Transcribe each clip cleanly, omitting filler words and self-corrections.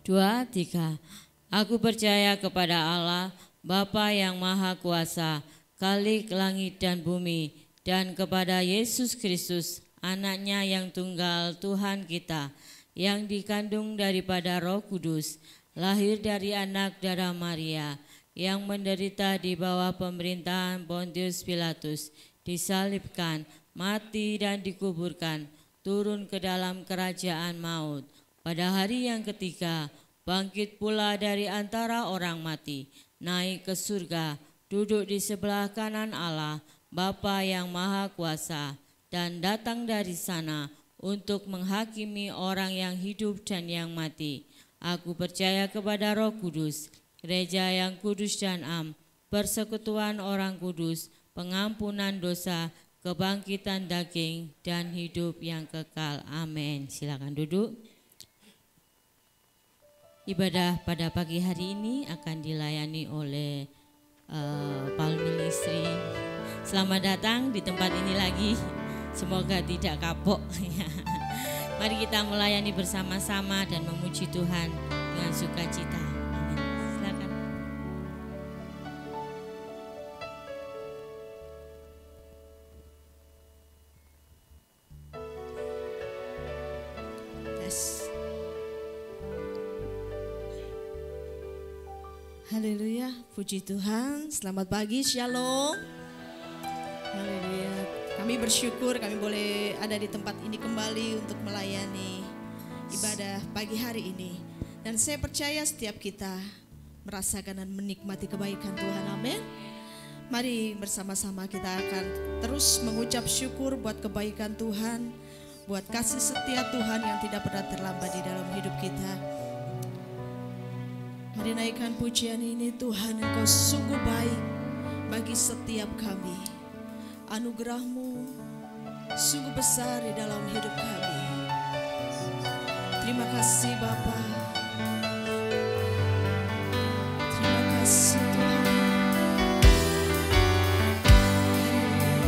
2, 3. Aku percaya kepada Allah, Bapa yang Maha Kuasa, Khalik langit dan bumi, dan kepada Yesus Kristus, Anaknya yang tunggal Tuhan kita, yang dikandung daripada Roh Kudus, lahir dari anak darah Maria, yang menderita di bawah pemerintahan Pontius Pilatus, disalibkan, mati dan dikuburkan, turun ke dalam kerajaan maut. Pada hari yang ketiga, bangkit pula dari antara orang mati, naik ke surga, duduk di sebelah kanan Allah, Bapa yang Maha Kuasa, dan datang dari sana untuk menghakimi orang yang hidup dan yang mati. Aku percaya kepada Roh Kudus, gereja yang kudus dan am, persekutuan orang kudus, pengampunan dosa, kebangkitan daging, dan hidup yang kekal. Amin. Silakan duduk. Ibadah pada pagi hari ini akan dilayani oleh Paul Ministry. Selamat datang di tempat ini lagi. Semoga tidak kapok. Mari kita melayani bersama-sama dan memuji Tuhan dengan sukacita. Amin. Silakan. Haleluya, puji Tuhan. Selamat pagi, shalom. Haleluya. Kami bersyukur kami boleh ada di tempat ini kembali untuk melayani ibadah pagi hari ini. Dan saya percaya setiap kita merasakan dan menikmati kebaikan Tuhan. Amin. Mari bersama-sama kita akan terus mengucap syukur buat kebaikan Tuhan, buat kasih setia Tuhan yang tidak pernah terlambat di dalam hidup kita. Mari naikkan pujian ini. Tuhan, Engkau sungguh baik bagi setiap kami. Anugerah-Mu sungguh besar di dalam hidup kami. Terima kasih Bapa. Terima kasih Tuhan.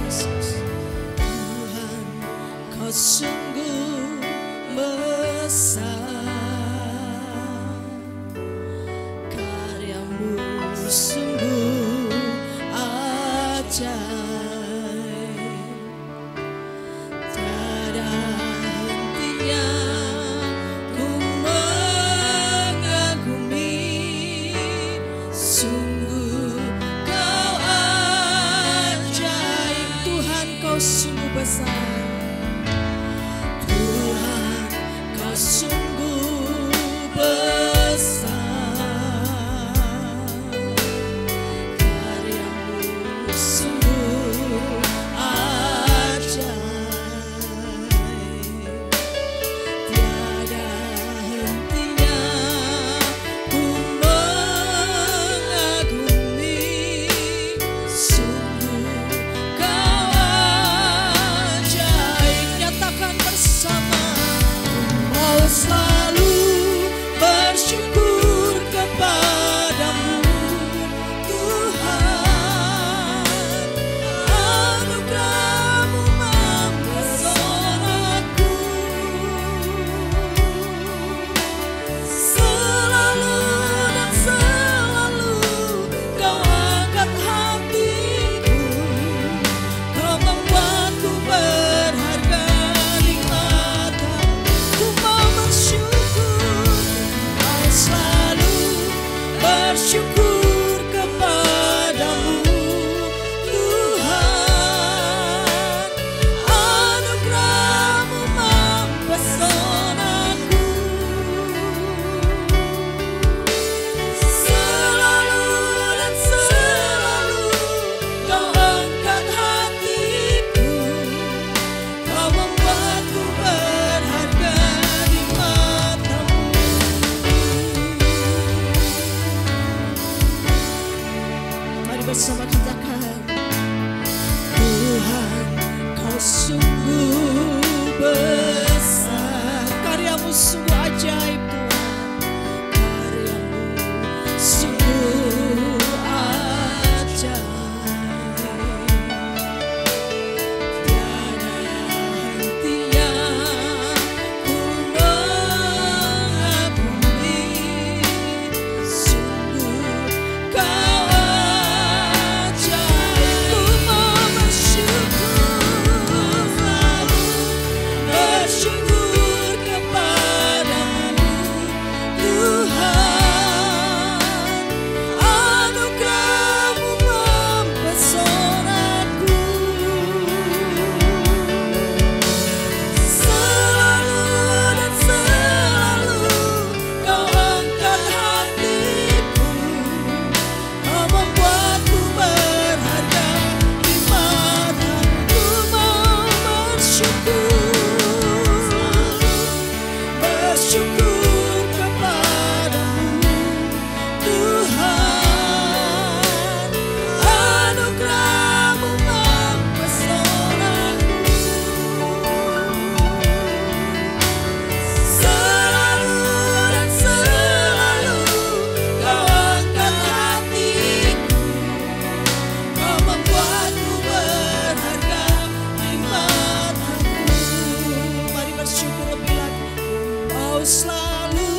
Yesus, Tuhan, Kau sungguh besar. Sungguh ajaib, tiada hentinya ku mengagumi. Sungguh Kau ajaib, Tuhan Kau sungguh besar. Tuhan Kau sungguh bersyukur lebih lagi. Mau selalu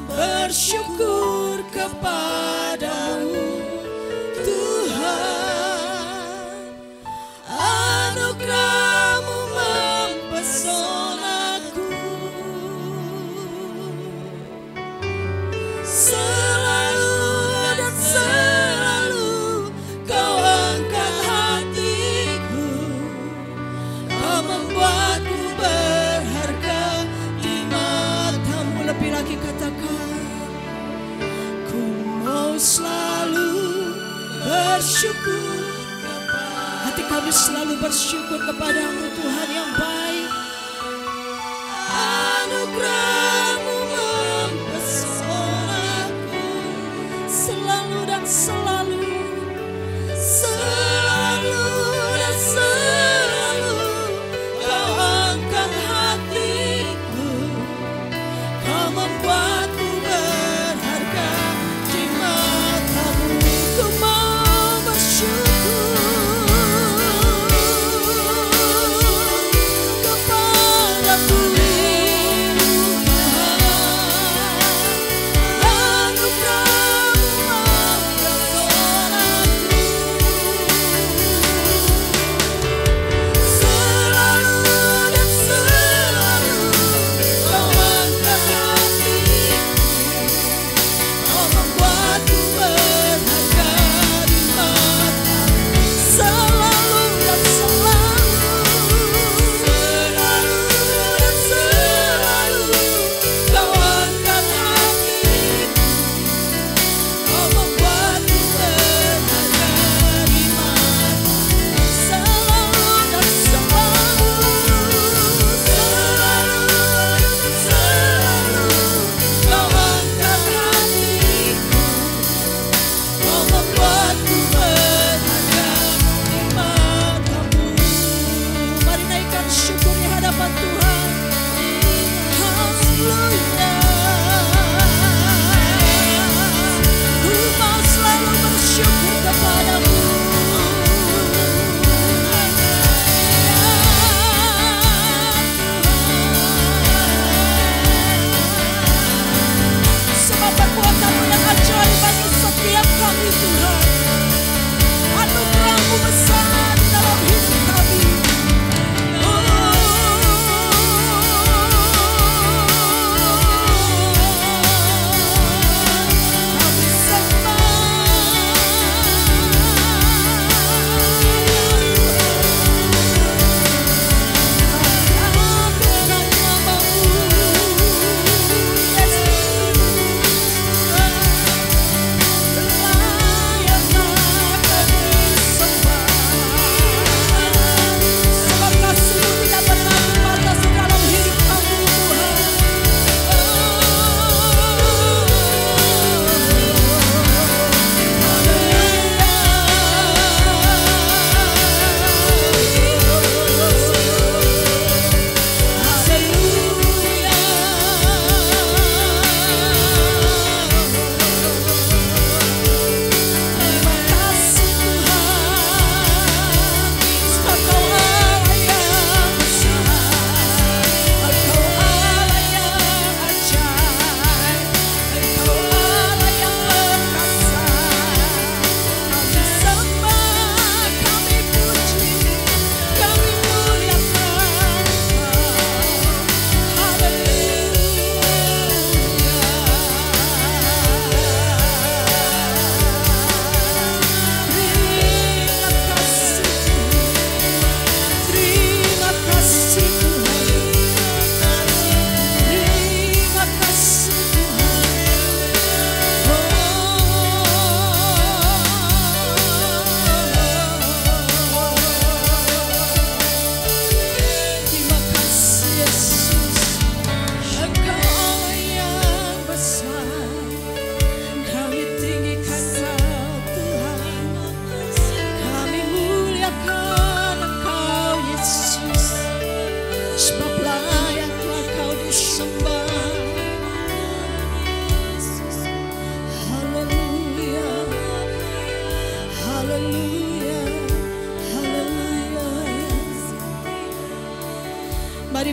bersyukur kepadamu Tuhan. Anugerah-Mu mempesonaku, selalu dan selalu Kau angkat hatiku, Kau membuatku berharga di mata-Mu. Lebih lagi katakan, ku mau selalu bersyukur. Hati kami selalu bersyukur kepadamu Tuhan yang baik. Anugerah-Mu mempesonaku, selalu dan selalu, selalu dan selalu Kau angkat hatiku, Kau membuatku berharga di mata-Mu. Ku mau bersyukur.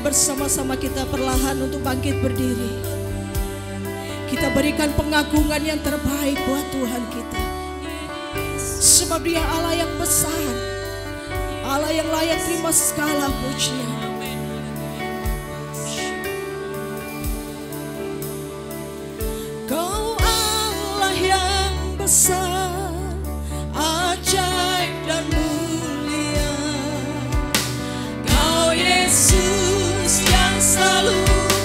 bersama-sama kita perlahan untuk bangkit berdiri. Kita berikan pengagungan yang terbaik buat Tuhan kita. Sebab Dia Allah yang besar, Allah yang layak terima segala pujian. Kau Allah yang besar, ajaib dan mulia. Kau Yesus yang selalu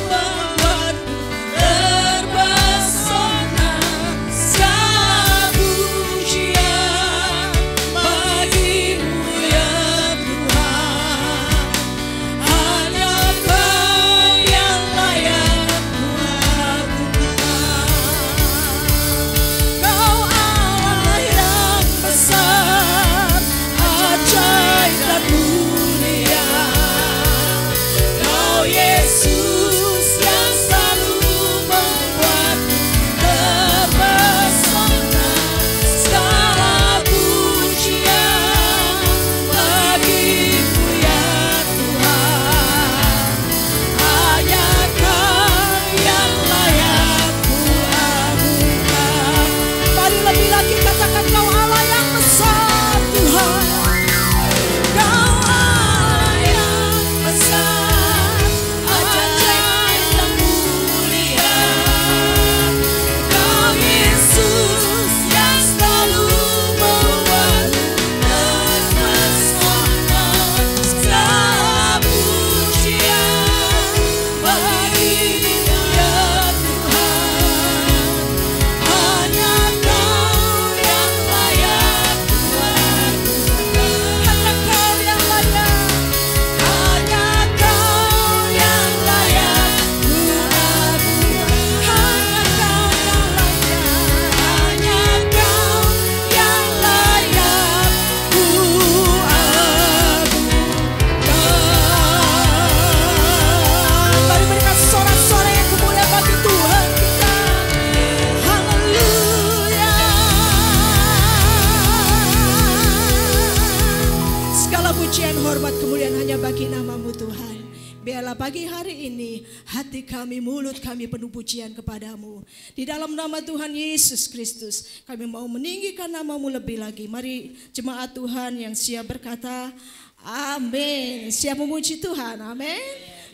membuatku terpesona. Segala pujian bagimu ya Tuhan. Hanya Kau yang layak kuagungkan. Kau Allah yang besar, ajaib dan mulia. Kau Yesus yang selalu membuatku terpesona. Segala pujian bagimu ya Tuhan. Hanya Kau yang layak kuagungkan. Mari lebih lagi katakan, Kau Allah yang besar Tuhan. Kau Allah yang besar, ajaib dan mulia. Kau Yesus yang selalu membuatku terpesona. Segala pujian bagimu ya Tuhan. Hanya Kau yang layak kuagungkan. Hanya Kau yang layak. Hanya Kau yang layak kuagungkan. Hanya Kau yang layak. Hanya Kau yang layak kuagungkan. Mari berikan sorak-sorai yang kemuliaan bagi Tuhan kita. Haleluya. Segala pujian, hormat, kemuliaan hanya bagi nama-Mu Tuhan. Biarlah pagi hari ini hati kami, mulut kami penuh pujian kepadamu. Di dalam nama Tuhan Yesus Kristus kami mau meninggikan nama-Mu lebih lagi. Mari jemaat Tuhan yang siap berkata amin. Siap memuji Tuhan, amin.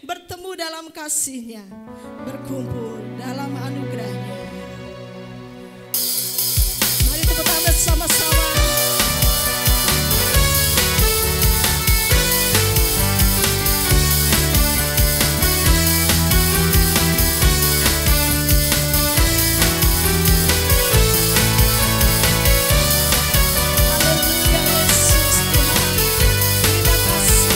Bertemu dalam kasih-Nya, berkumpul dalam anugerah-Nya. Mari tepuk tangan bersama-sama. Haleluya Yesus Tuhan, terima kasih.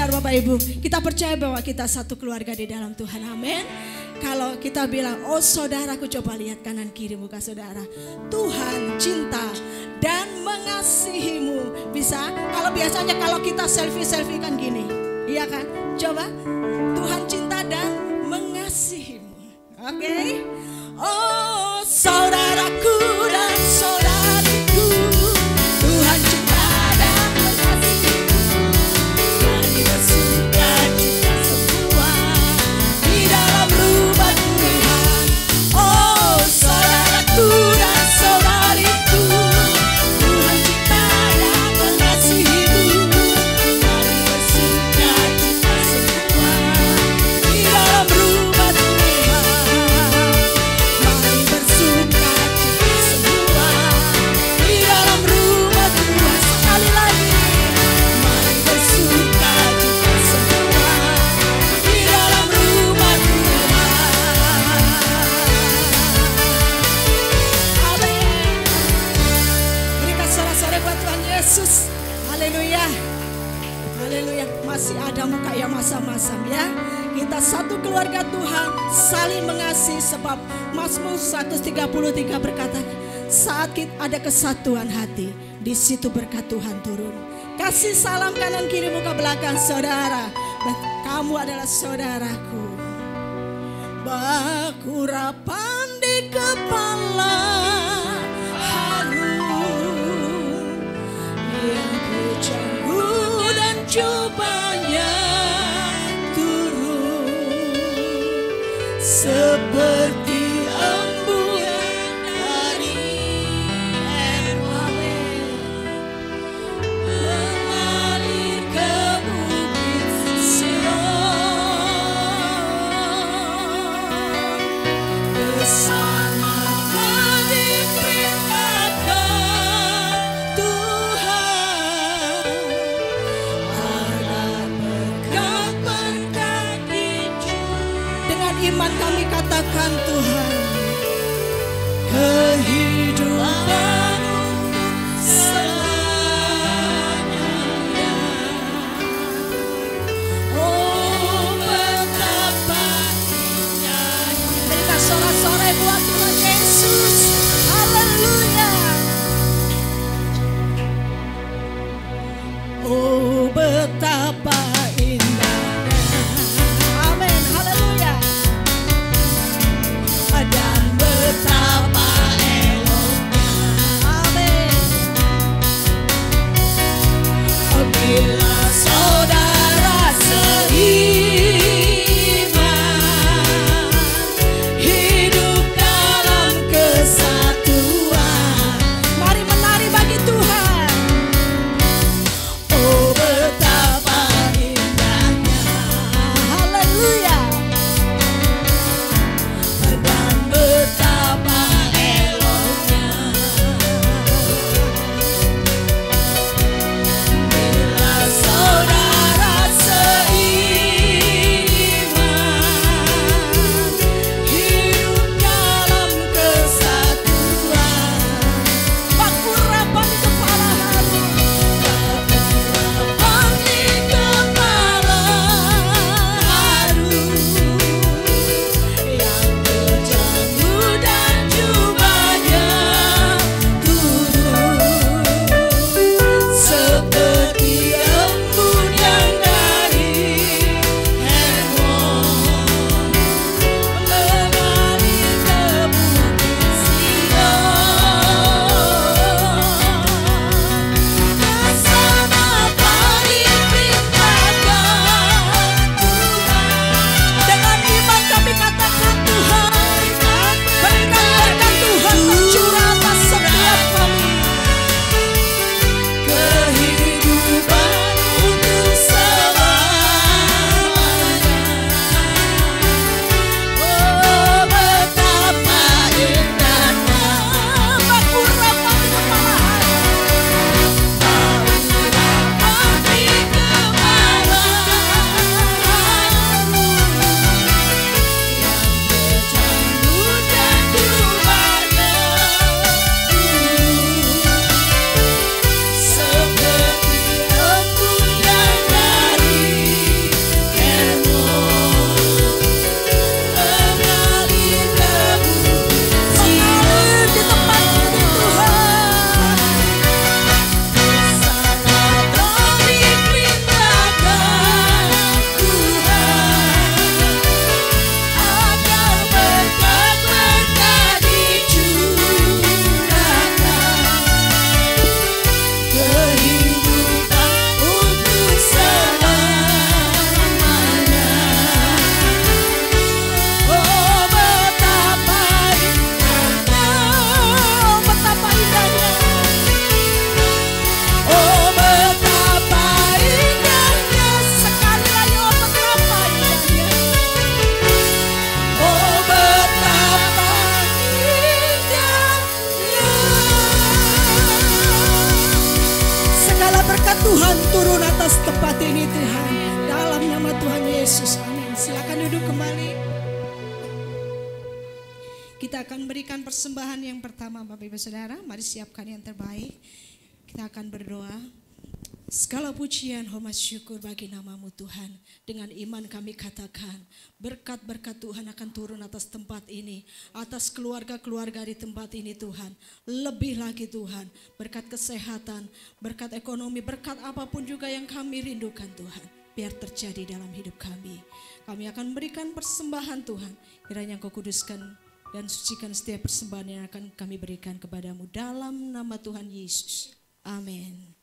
Bapak Ibu, kita percaya bahwa kita satu keluarga di dalam Tuhan, amin. kalau kita bilang, oh saudaraku, coba lihat kanan kiri muka saudara. Tuhan cinta dan mengasihimu. Bisa? Kalau biasanya kalau kita selfie kan gini. Iya kan? Coba, Tuhan cinta dan mengasihimu. Oke? Oh saudaraku dan saudariku, Tuhan cinta dan mengasihimu. Mari bersuka cita semua di dalam rumah Tuhan. Oh saudaraku dan saudariku, Tuhan cinta dan mengasihimu. Mari bersuka cita semua di dalam rumah Tuhan. Mari bersuka cita semua di dalam rumah Tuhan. Sekali lagi, mari bersuka cita semua di dalam rumah Tuhan. Amin. Berikan sorak-sorai buat Tuhan Yesus. Haleluya. Haleluya. Masih ada muka yang masam-masam ya. Kita satu keluarga Tuhan saling mengasihi, sebab Mazmur 133 berkata, saat kita ada kesatuan hati, di situ berkat Tuhan turun. Kasih salam kanan kiri muka belakang saudara. Kamu adalah saudaraku. Bakurapan di kepala harum, yang kejanggu dan cobanya turun, seperti emburan dari air mengalir ke bukit Sion. Kesana diperintahkan Tuhan, agar berkat hijau. Dengan iman kami katakan, Tuhan, kehidupan untuk selamanya. Oh betapa indahnya. Berikan sorak-sorai buat Tuhan Yesus. Haleluya. Oh betapa indahnya. Amin. Haleluya. Berkat Tuhan turun atas tempat ini Tuhan. Dalam nama Tuhan Yesus, amin. Silakan duduk kembali. Kita akan berikan persembahan yang pertama Bapak Ibu Saudara. Mari siapkan yang terbaik. Kita akan berdoa. Segala pujian, hormat, syukur bagi nama-Mu Tuhan. Dengan iman kami katakan, berkat-berkat Tuhan akan turun atas tempat ini, atas keluarga-keluarga di tempat ini Tuhan. Lebih lagi Tuhan, berkat kesehatan, berkat ekonomi, berkat apapun juga yang kami rindukan Tuhan. Biar terjadi dalam hidup kami. Kami akan memberikan persembahan Tuhan. Kiranya Engkau kuduskan dan sucikan setiap persembahan yang akan kami berikan kepadamu. Dalam nama Tuhan Yesus. Amin.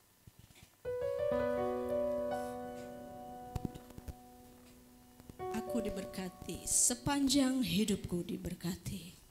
Aku diberkati, sepanjang hidupku diberkati.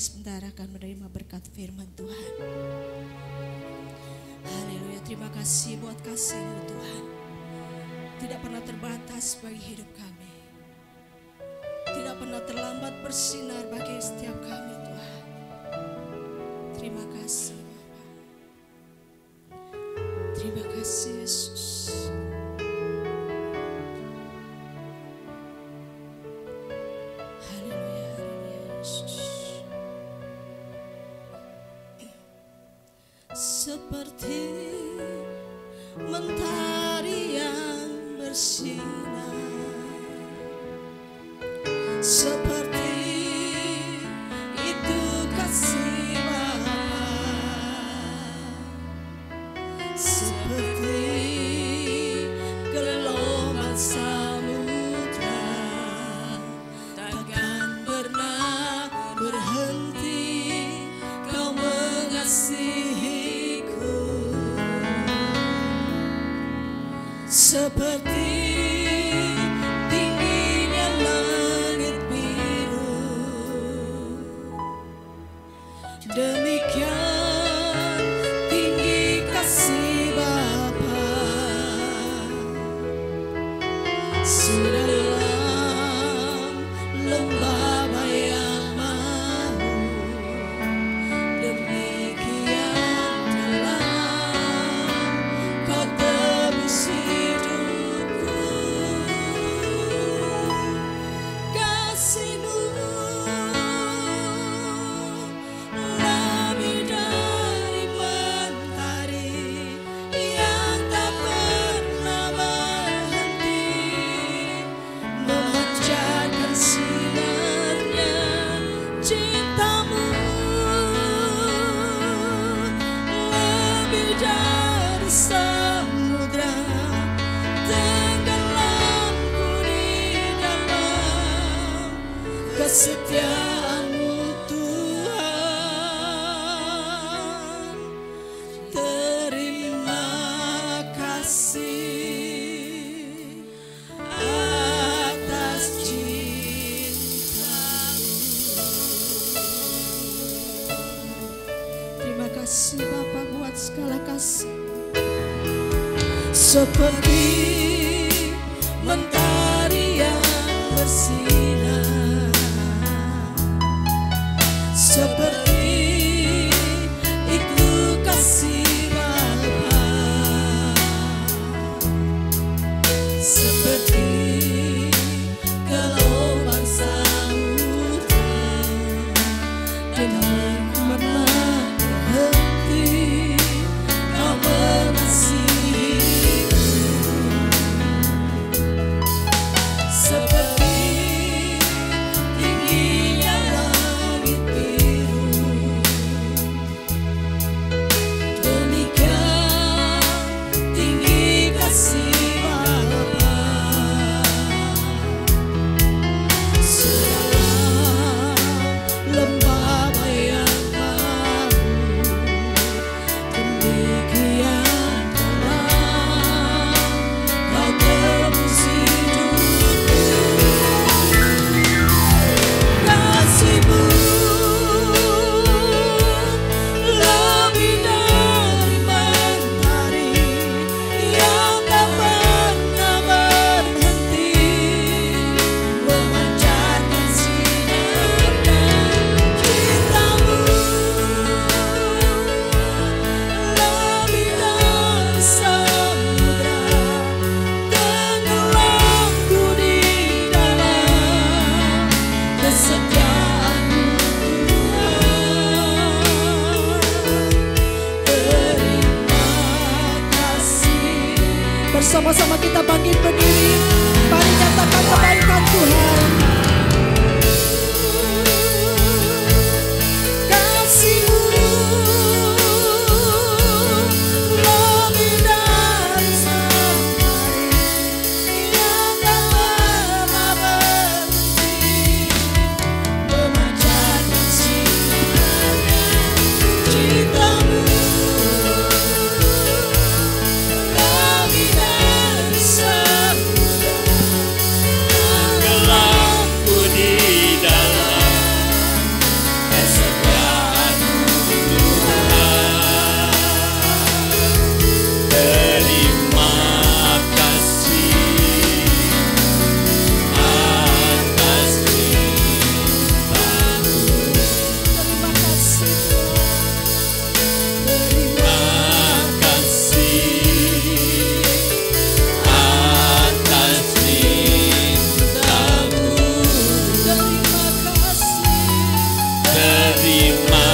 Sebentar akan menerima berkat firman Tuhan. Haleluya, terima kasih buat kasih-Mu Tuhan. Tidak pernah terbatas bagi hidup kami. Tidak pernah terlambat bersinar bagi setiap kami Tuhan. Terima kasih Bapa. Terima kasih Yesus. Seperti mentari yang bersinar, seperti itu kasih Bapa, seperti gelombang samudra, takkan pernah berhenti Kau mengasihi. seperti tingginya langit biru, demikian tinggi kasih Bapa sedalam lembah bayang mahu, demikian dalam Kau tebus hidupku. Kasih-Mu lebih dari mentari yang tak pernah berhenti, memancarkan sinarnya. Cinta-Mu lebih dari samudra, tenggelamku di dalam kesetiaan-Mu Tuhan. Terima kasih atas cinta-Mu. Terima kasih Bapa buat segala kasih. Seperti mentari yang bersinar, seperti itu kasih Bapa, seperti gelombang samudra, dan pernah berhenti Kau mengasihiku. Seperti tingginya langit biru, demikian tinggi kasih Bapa sedalam lembah bayang mahu, demikian dalam Kau tebus hidupku. Kasih-Mu lebih dari mentari yang tak pernah berhenti, memancarkan sinarnya. Cinta-Mu lebih dari samudra, tenggelamku di dalam kesetiaan-Mu Tuhan. Terima kasih. Bersama-sama kita bangkit berdiri, mari nyatakan kebaikan Tuhan. Kasih-Mu lebih dari mentari yang tak pernah berhenti, memancarkan sinarnya. Cinta-Mu lebih dari samudra, Gelamku di dalam kesetiaan-Mu Tuhan. Terima kasih atas cinta-Mu. terima kasih Tuhan. Terima kasih atas cinta-Mu. Terima kasih. Terima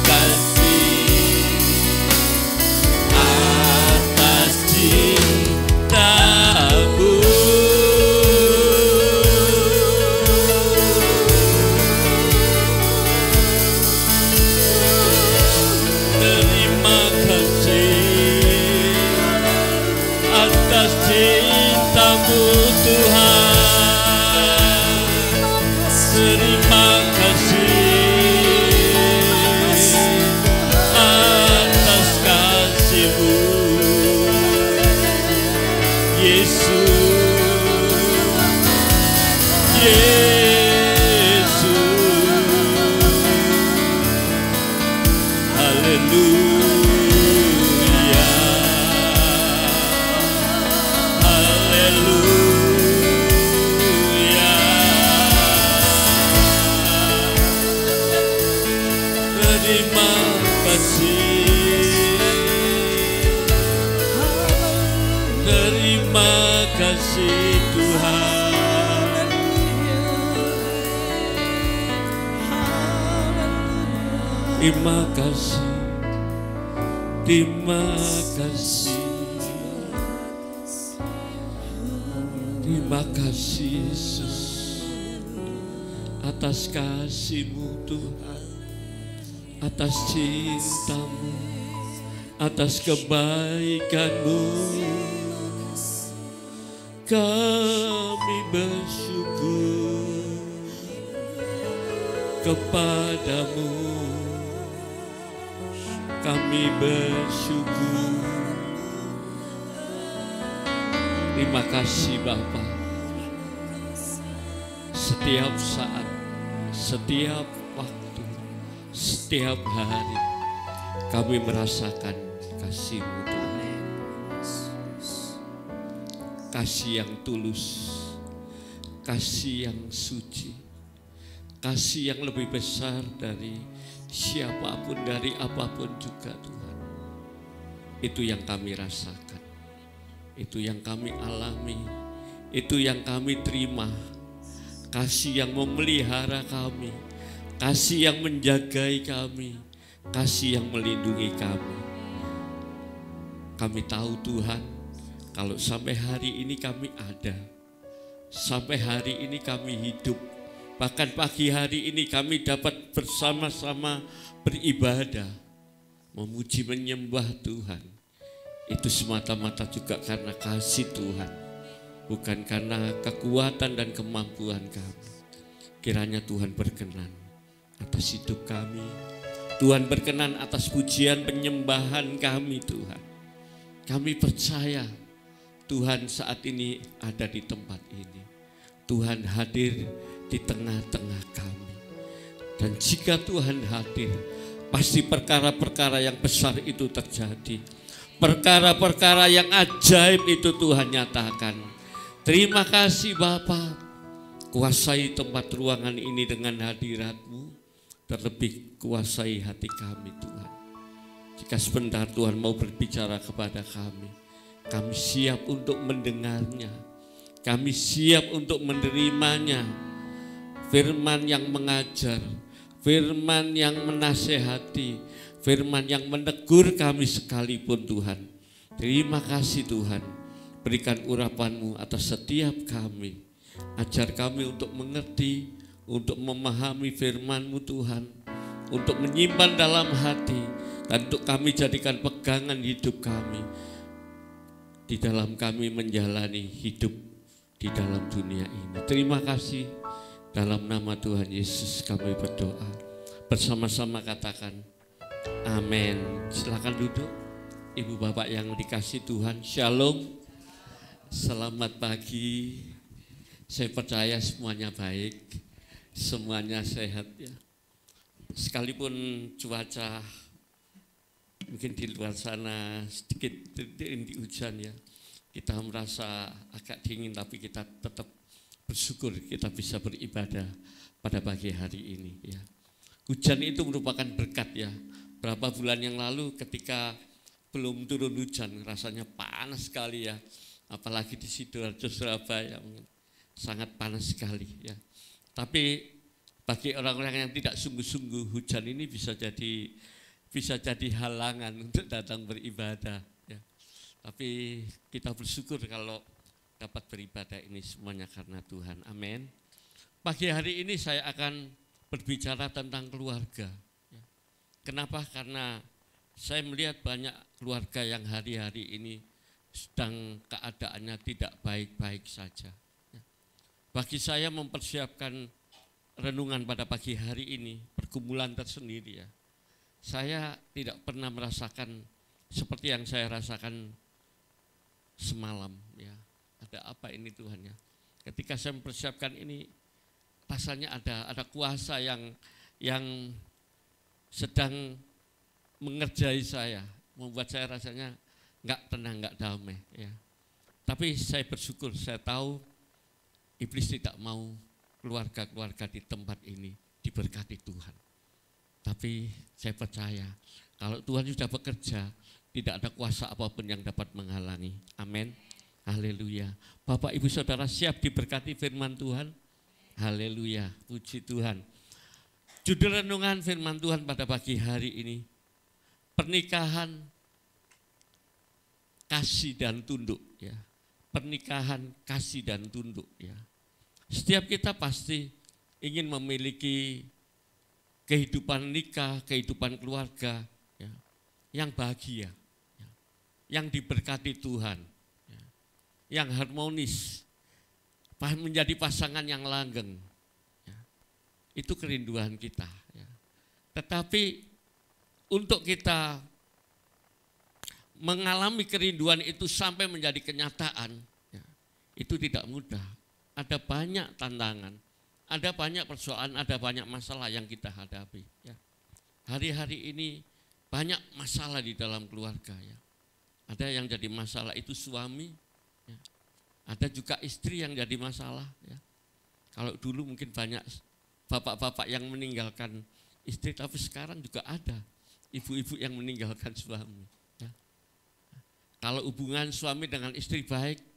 kasih atas cinta-Mu. Terima kasih atas cinta-Mu Tuhan. Terima kasih atas kasih-Mu Haleluya, haleluya. Terima kasih, terima kasih Tuhan. Terima kasih, terima kasih, terima kasih Yesus atas kasih-Mu Tuhan, atas cinta-Mu, atas kebaikan-Mu. Kami bersyukur kepadamu, kami bersyukur. Terima kasih Bapa. Setiap saat, setiap waktu, setiap hari kami merasakan kasih-Mu Tuhan. Kasih yang tulus, kasih yang suci, kasih yang lebih besar dari siapapun, dari apapun juga Tuhan. Itu yang kami rasakan, itu yang kami alami, itu yang kami terima. Kasih yang memelihara kami, kasih yang menjagai kami, kasih yang melindungi kami. Kami tahu Tuhan, kalau sampai hari ini kami ada, sampai hari ini kami hidup, bahkan pagi hari ini kami dapat bersama-sama beribadah, memuji menyembah Tuhan. Itu semata-mata juga karena kasih Tuhan, bukan karena kekuatan dan kemampuan kami. Kiranya Tuhan berkenan atas hidup kami, Tuhan berkenan atas pujian penyembahan kami Tuhan. Kami percaya Tuhan saat ini ada di tempat ini. Tuhan hadir di tengah-tengah kami. Dan jika Tuhan hadir, pasti perkara-perkara yang besar itu terjadi. Perkara-perkara yang ajaib itu Tuhan nyatakan. Terima kasih Bapa. Kuasai tempat ruangan ini dengan hadirat-Mu. Terlebih kuasai hati kami Tuhan. Jika sebentar Tuhan mau berbicara kepada kami, kami siap untuk mendengarnya, kami siap untuk menerimanya. Firman yang mengajar, firman yang menasehati, firman yang menegur kami sekalipun Tuhan. Terima kasih Tuhan, berikan urapan-Mu atas setiap kami. Ajar kami untuk mengerti, untuk memahami firman-Mu Tuhan, untuk menyimpan dalam hati, dan untuk kami jadikan pegangan hidup kami. Di dalam kami menjalani hidup di dalam dunia ini. Terima kasih, dalam nama Tuhan Yesus kami berdoa. Bersama-sama katakan amin. Silakan duduk. Ibu bapak yang dikasih Tuhan, shalom. Selamat pagi. Saya percaya semuanya baik, semuanya sehat ya. Sekalipun cuaca mungkin di luar sana sedikit rintik hujan ya, kita merasa agak dingin, tapi kita tetap bersyukur kita bisa beribadah pada pagi hari ini ya. Hujan itu merupakan berkat ya. Berapa bulan yang lalu ketika belum turun hujan rasanya panas sekali ya, apalagi di Sidoarjo, Surabaya sangat panas sekali ya. Tapi bagi orang-orang yang tidak sungguh-sungguh, hujan ini bisa jadi halangan untuk datang beribadah ya. Tapi kita bersyukur kalau dapat beribadah ini semuanya karena Tuhan. Amin. Pagi hari ini saya akan berbicara tentang keluarga ya. Kenapa? Karena saya melihat banyak keluarga yang hari-hari ini sedang keadaannya tidak baik-baik saja ya. Bagi saya mempersiapkan renungan pada pagi hari ini, pergumulan tersendiri ya. Saya tidak pernah merasakan seperti yang saya rasakan semalam ya. Ada apa ini Tuhan ya? Ketika saya mempersiapkan ini, rasanya ada kuasa yang sedang mengerjai saya, membuat saya rasanya nggak tenang, nggak damai. Ya. Tapi saya bersyukur, saya tahu iblis tidak mau keluarga-keluarga di tempat ini diberkati Tuhan. Tapi saya percaya kalau Tuhan sudah bekerja, tidak ada kuasa apapun yang dapat menghalangi. Amin. Haleluya. Bapak Ibu Saudara siap diberkati firman Tuhan? Haleluya. Puji Tuhan. Judul renungan firman Tuhan pada pagi hari ini, pernikahan kasih dan tunduk. Ya. Pernikahan kasih dan tunduk. Ya. Setiap kita pasti ingin memiliki kehidupan nikah, kehidupan keluarga ya, yang bahagia, ya, yang diberkati Tuhan, ya, yang harmonis, menjadi pasangan yang langgeng. Ya. Itu kerinduan kita. Ya. Tetapi untuk kita mengalami kerinduan itu sampai menjadi kenyataan, ya, itu tidak mudah. Ada banyak tantangan, ada banyak persoalan, ada banyak masalah yang kita hadapi. Ya. Hari-hari ini banyak masalah di dalam keluarga. Ya. Ada yang jadi masalah itu suami, ya. Ada juga istri yang jadi masalah. Ya. Kalau dulu mungkin banyak bapak-bapak yang meninggalkan istri, tapi sekarang juga ada ibu-ibu yang meninggalkan suami. Ya. Kalau hubungan suami dengan istri baik,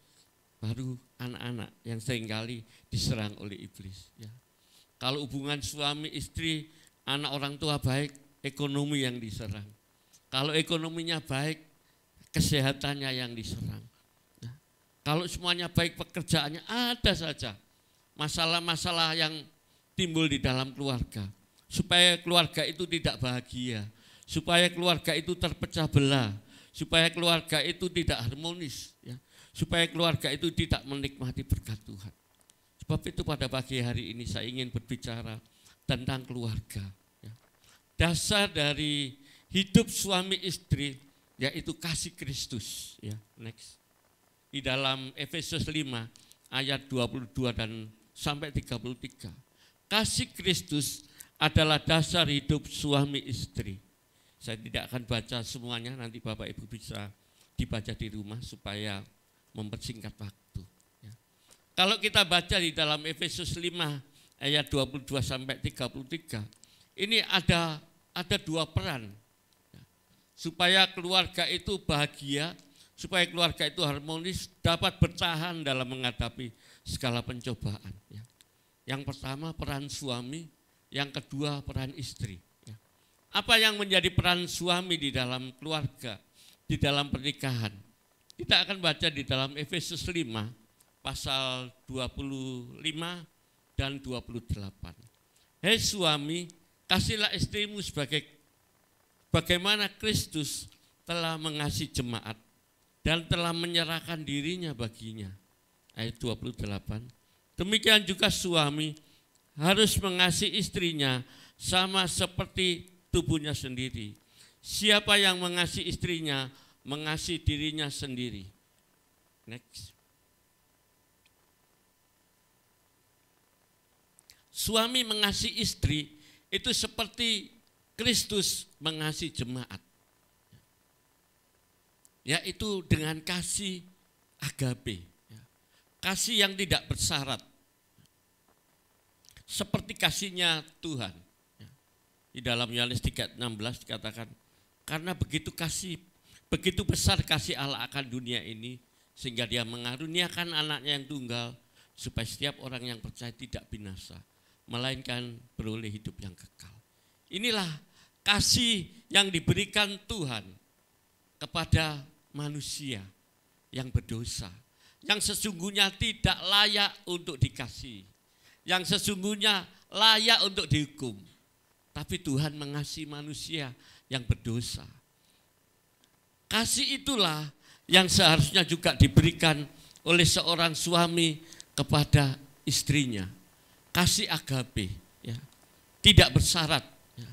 baru anak-anak yang seringkali diserang oleh iblis. Ya. Kalau hubungan suami istri, anak orang tua baik, ekonomi yang diserang. Kalau ekonominya baik, kesehatannya yang diserang. Ya. Kalau semuanya baik, pekerjaannya ada saja masalah-masalah yang timbul di dalam keluarga. Supaya keluarga itu tidak bahagia, supaya keluarga itu terpecah belah, supaya keluarga itu tidak harmonis. Ya. Supaya keluarga itu tidak menikmati berkat Tuhan. Sebab itu pada pagi hari ini saya ingin berbicara tentang keluarga. Ya. Dasar dari hidup suami istri yaitu kasih Kristus. Ya. Next. Di dalam Efesus 5 ayat 22 dan sampai 33. Kasih Kristus adalah dasar hidup suami istri. Saya tidak akan baca semuanya, nanti Bapak Ibu bisa dibaca di rumah supaya mempersingkat waktu. Ya. Kalau kita baca di dalam Efesus 5 ayat 22 sampai 33, ini ada dua peran. Ya. Supaya keluarga itu bahagia, supaya keluarga itu harmonis, dapat bertahan dalam menghadapi segala pencobaan. Ya. Yang pertama peran suami, yang kedua peran istri. Ya. Apa yang menjadi peran suami di dalam keluarga, di dalam pernikahan? Kita akan baca di dalam Efesus 5 pasal 25 dan 28. Hei suami, kasihlah istrimu bagaimana Kristus telah mengasihi jemaat dan telah menyerahkan dirinya baginya. Ayat 28. Demikian juga suami harus mengasihi istrinya sama seperti tubuhnya sendiri. Siapa yang mengasihi istrinya, mengasihi dirinya sendiri. Next. Suami mengasihi istri itu seperti Kristus mengasihi jemaat. Yaitu dengan kasih agape. Kasih yang tidak bersyarat. Seperti kasihnya Tuhan. Di dalam Yohanes 3:16 dikatakan, karena begitu besar kasih Allah akan dunia ini, sehingga dia mengaruniakan anaknya yang tunggal, supaya setiap orang yang percaya tidak binasa, melainkan beroleh hidup yang kekal. Inilah kasih yang diberikan Tuhan kepada manusia yang berdosa, yang sesungguhnya tidak layak untuk dikasihi, yang sesungguhnya layak untuk dihukum. Tapi Tuhan mengasihi manusia yang berdosa. Kasih itulah yang seharusnya juga diberikan oleh seorang suami kepada istrinya. Kasih agape, ya. Tidak bersyarat. Ya.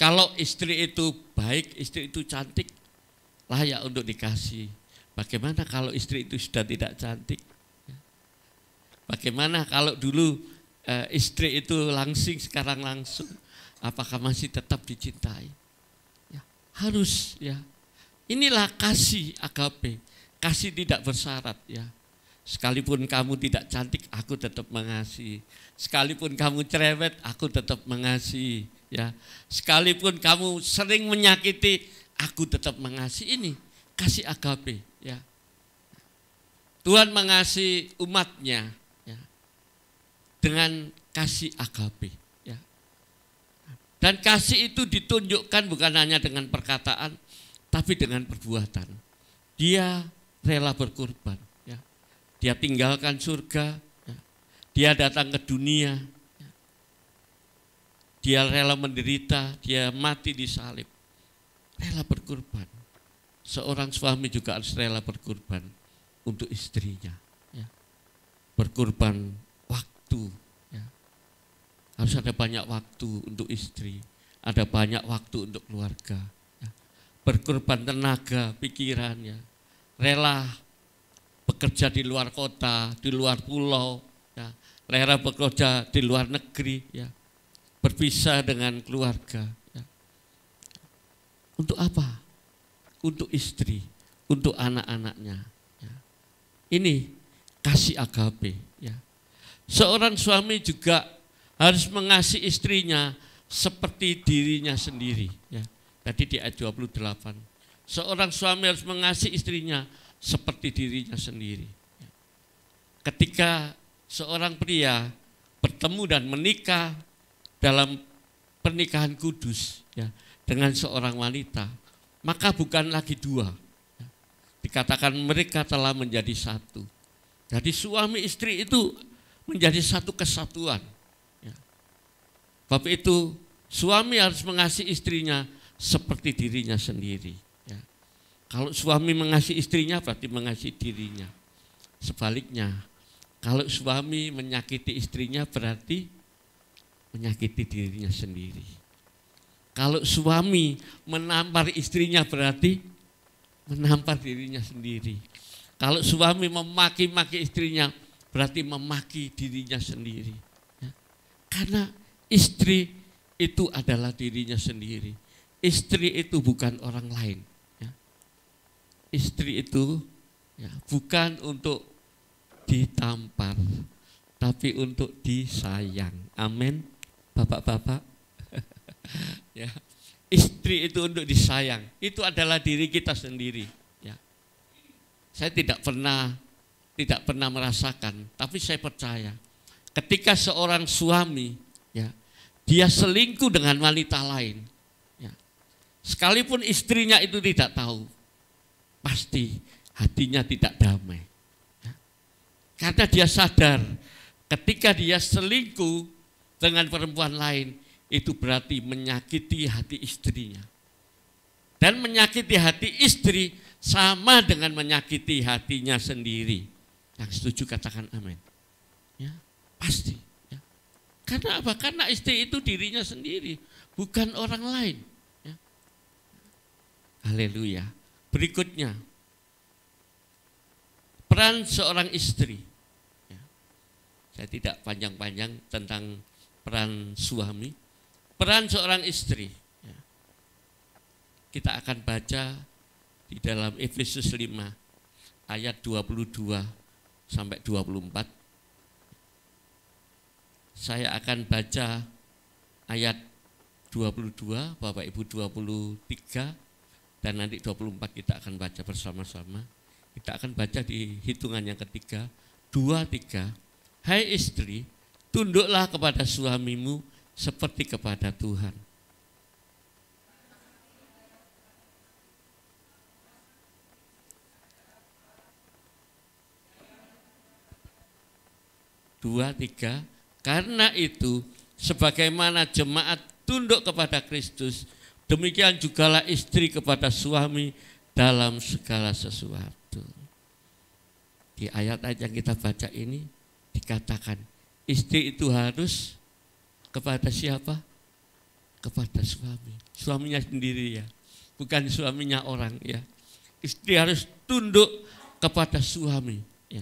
Kalau istri itu baik, istri itu cantik, layak untuk dikasih. Bagaimana kalau istri itu sudah tidak cantik? Ya. Bagaimana kalau dulu istri itu langsing, sekarang langsung? Apakah masih tetap dicintai? Ya. Harus ya. Inilah kasih agape, kasih tidak bersyarat ya. Sekalipun kamu tidak cantik, aku tetap mengasihi. Sekalipun kamu cerewet, aku tetap mengasihi ya. Sekalipun kamu sering menyakiti, aku tetap mengasihi. Ini kasih agape ya. Tuhan mengasihi umatnya ya, dengan kasih agape ya. Dan kasih itu ditunjukkan bukan hanya dengan perkataan, tapi dengan perbuatan. Dia rela berkorban ya. Dia tinggalkan surga ya. Dia datang ke dunia ya. Dia rela menderita, dia mati di salib, rela berkorban. Seorang suami juga harus rela berkorban untuk istrinya ya. Berkorban waktu ya. Harus ada banyak waktu untuk istri, ada banyak waktu untuk keluarga ya. Berkorban tenaga, pikiran ya. Rela bekerja di luar kota, di luar pulau ya. Rela bekerja di luar negeri ya. Berpisah dengan keluarga ya. Untuk apa? Untuk istri, untuk anak-anaknya ya. Ini kasih agape ya. Seorang suami juga harus mengasihi istrinya seperti dirinya sendiri ya. Tadi di ayat 28. Seorang suami harus mengasihi istrinya seperti dirinya sendiri ya. Ketika seorang pria bertemu dan menikah dalam pernikahan kudus ya, dengan seorang wanita, maka bukan lagi dua ya. Dikatakan mereka telah menjadi satu. Jadi suami istri itu menjadi satu kesatuan ya. Sebab itu suami harus mengasihi istrinya seperti dirinya sendiri ya. Kalau suami mengasihi istrinya berarti mengasihi dirinya. Sebaliknya, kalau suami menyakiti istrinya berarti menyakiti dirinya sendiri. Kalau suami menampar istrinya berarti menampar dirinya sendiri. Kalau suami memaki-maki istrinya berarti memaki dirinya sendiri ya. Karena istri itu adalah dirinya sendiri. Istri itu bukan orang lain ya. Istri itu ya, bukan untuk ditampar, tapi untuk disayang. Amin. Bapak-bapak ya, istri itu untuk disayang. Itu adalah diri kita sendiri ya. Saya tidak pernah merasakan, tapi saya percaya ketika seorang suami ya, dia selingkuh dengan wanita lain ya, sekalipun istrinya itu tidak tahu, pasti hatinya tidak damai ya. Karena dia sadar ketika dia selingkuh dengan perempuan lain, itu berarti menyakiti hati istrinya. Dan menyakiti hati istri sama dengan menyakiti hatinya sendiri. Yang setuju katakan amin. Ya, pasti. Ya. Karena apa? Karena istri itu dirinya sendiri, bukan orang lain. Ya. Haleluya. Berikutnya, peran seorang istri. Ya. Saya tidak panjang-panjang tentang peran suami. Peran seorang istri ya. Kita akan baca di dalam Efesus 5 ayat 22 sampai 24. Saya akan baca ayat 22, Bapak Ibu 23, dan nanti 24 kita akan baca bersama-sama. Kita akan baca di hitungan yang ketiga, 2, 3. Hai istri, tunduklah kepada suamimu seperti kepada Tuhan. Dua, tiga. Karena itu, sebagaimana jemaat tunduk kepada Kristus, demikian jugalah istri kepada suami dalam segala sesuatu. Di ayat-ayat yang kita baca ini dikatakan, istri itu harus kepada siapa? Kepada suami. Suaminya sendiri ya, bukan suaminya orang ya. Istri harus tunduk kepada suami ya.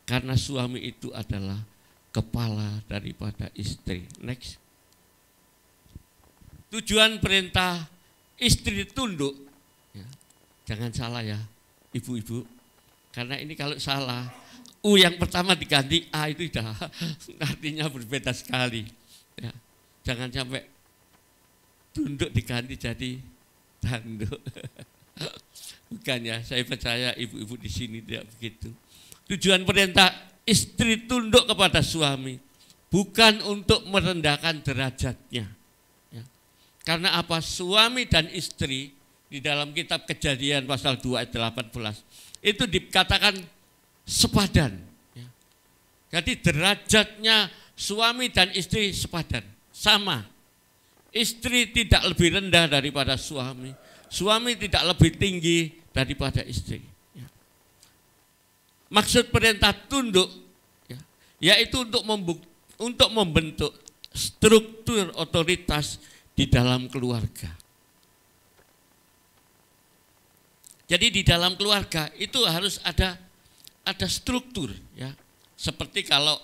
Karena suami itu adalah kepala daripada istri. Next. Tujuan perintah istri tunduk, ya, jangan salah ya ibu-ibu, karena ini kalau salah, U yang pertama diganti A itu sudah artinya berbeda sekali. Ya, jangan sampai tunduk diganti jadi tanduk. Bukan ya, saya percaya ibu-ibu di sini tidak begitu. Tujuan perintah istri tunduk kepada suami bukan untuk merendahkan derajatnya. Ya. Karena apa? Suami dan istri di dalam kitab Kejadian pasal 2 ayat 18 itu dikatakan sepadan. Ya. Jadi derajatnya suami dan istri sepadan, sama. Istri tidak lebih rendah daripada suami, suami tidak lebih tinggi daripada istri. Ya. Maksud perintah tunduk, ya, yaitu untuk membentuk struktur otoritas di dalam keluarga. Jadi di dalam keluarga itu harus ada struktur, ya. Seperti kalau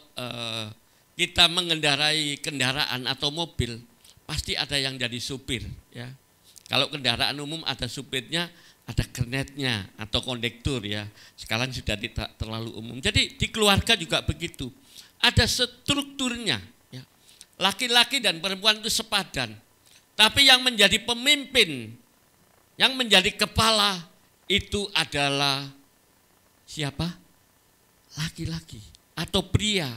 kita mengendarai kendaraan atau mobil, pasti ada yang jadi supir, ya. Kalau kendaraan umum ada supirnya, ada kernetnya atau kondektur, ya. Sekarang sudah tidak terlalu umum. Jadi di keluarga juga begitu. Ada strukturnya, ya. Laki-laki dan perempuan itu sepadan. Tapi yang menjadi pemimpin, yang menjadi kepala itu adalah siapa? Laki-laki atau pria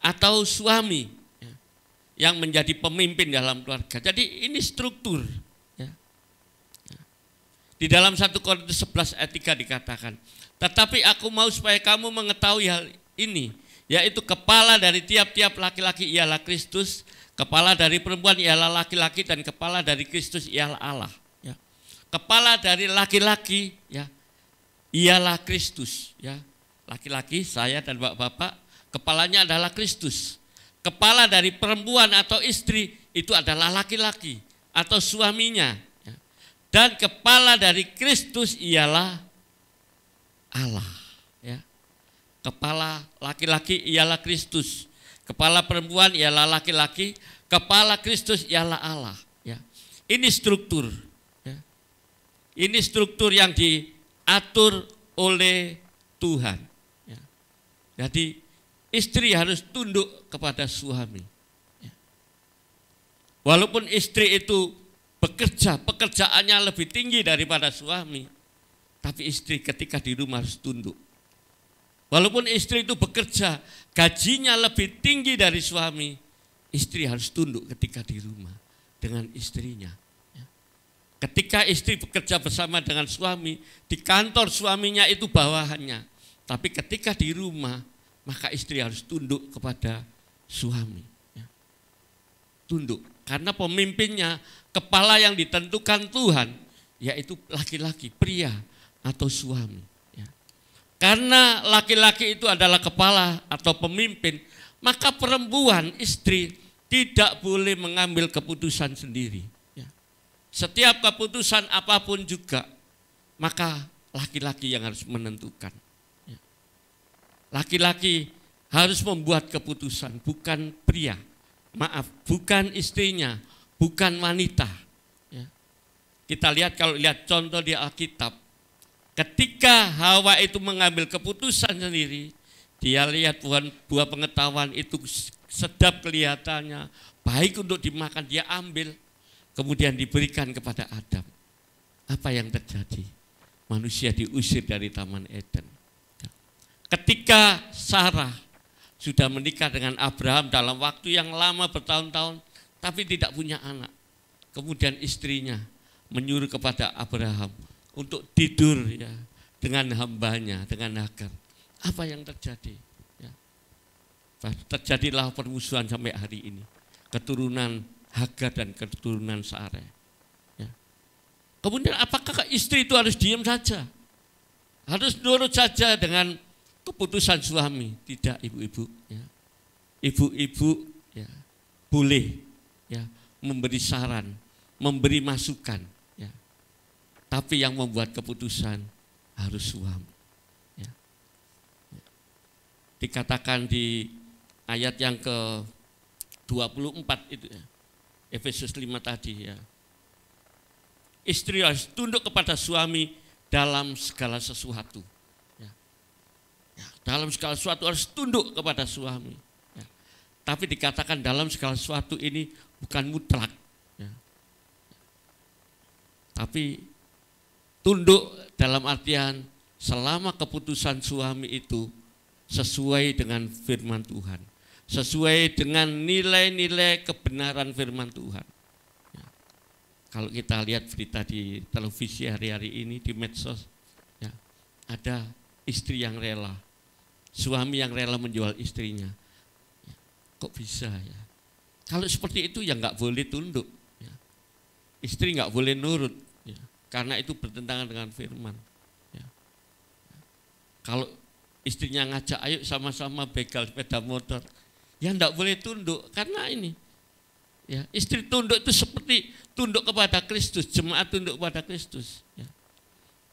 atau suami, ya, yang menjadi pemimpin dalam keluarga. Jadi ini struktur. Ya. Di dalam 1 Korintus 11 ayat 3 dikatakan, tetapi aku mau supaya kamu mengetahui hal ini, yaitu kepala dari tiap-tiap laki-laki ialah Kristus, kepala dari perempuan ialah laki-laki, dan kepala dari Kristus ialah Allah. Ya. Kepala dari laki-laki, ya, ialah Kristus, ya. Laki-laki, saya dan bapak-bapak, kepalanya adalah Kristus. Kepala dari perempuan atau istri itu adalah laki-laki atau suaminya, ya. Dan kepala dari Kristus ialah Allah, ya. Kepala laki-laki ialah Kristus, kepala perempuan ialah laki-laki, kepala Kristus ialah Allah, ya. Ini struktur, ya. Ini struktur yang diatur oleh Tuhan, ya. Jadi istri harus tunduk kepada suami, ya. Walaupun istri itu bekerja, pekerjaannya lebih tinggi daripada suami, tapi istri ketika di rumah harus tunduk. Walaupun istri itu bekerja, gajinya lebih tinggi dari suami, istri harus tunduk ketika di rumah dengan istrinya. Ya. Ketika istri bekerja bersama dengan suami, di kantor suaminya itu bawahannya. Tapi ketika di rumah, maka istri harus tunduk kepada suami. Ya. Tunduk, karena pemimpinnya, kepala yang ditentukan Tuhan, yaitu laki-laki, pria atau suami. Karena laki-laki itu adalah kepala atau pemimpin, maka perempuan, istri tidak boleh mengambil keputusan sendiri. Ya. Setiap keputusan apapun juga, maka laki-laki yang harus menentukan. Ya. Laki-laki harus membuat keputusan, bukan pria. Maaf, bukan istrinya, bukan wanita. Ya. Kita lihat, kalau lihat contoh di Alkitab, ketika Hawa itu mengambil keputusan sendiri, dia lihat buah pengetahuan itu sedap kelihatannya, baik untuk dimakan, dia ambil, kemudian diberikan kepada Adam. Apa yang terjadi? Manusia diusir dari Taman Eden. Ketika Sarah sudah menikah dengan Abraham dalam waktu yang lama bertahun-tahun, tapi tidak punya anak, kemudian istrinya menyuruh kepada Abraham untuk tidur, ya, dengan hambanya, dengan Hagar. Apa yang terjadi? Ya. Terjadilah permusuhan sampai hari ini. Keturunan Hagar dan keturunan Sarah. Ya. Kemudian apakah istri itu harus diam saja? Harus nurut saja dengan keputusan suami? Tidak, ibu-ibu. Ya. Ibu-ibu, ya, boleh, ya, memberi saran, memberi masukan. Tapi yang membuat keputusan harus suami. Ya. Dikatakan di ayat yang ke-24 itu, ya, Efesus 5 tadi, ya. istri harus tunduk kepada suami dalam segala sesuatu. Ya. Ya, dalam segala sesuatu harus tunduk kepada suami. Ya. Tapi dikatakan dalam segala sesuatu ini bukan mutlak. Ya. Tapi tunduk dalam artian selama keputusan suami itu sesuai dengan firman Tuhan. Sesuai dengan nilai-nilai kebenaran firman Tuhan. Ya. Kalau kita lihat berita di televisi hari-hari ini, di medsos, ya, ada istri yang rela, suami yang rela menjual istrinya. Ya. Kok bisa ya? Kalau seperti itu ya nggak boleh tunduk. Ya. Istri nggak boleh nurut, ya, karena itu bertentangan dengan firman. Ya. Kalau istrinya ngajak, ayo sama-sama begal sepeda motor, ya enggak boleh tunduk karena ini. Ya, istri tunduk itu seperti tunduk kepada Kristus, jemaat tunduk kepada Kristus. Ya.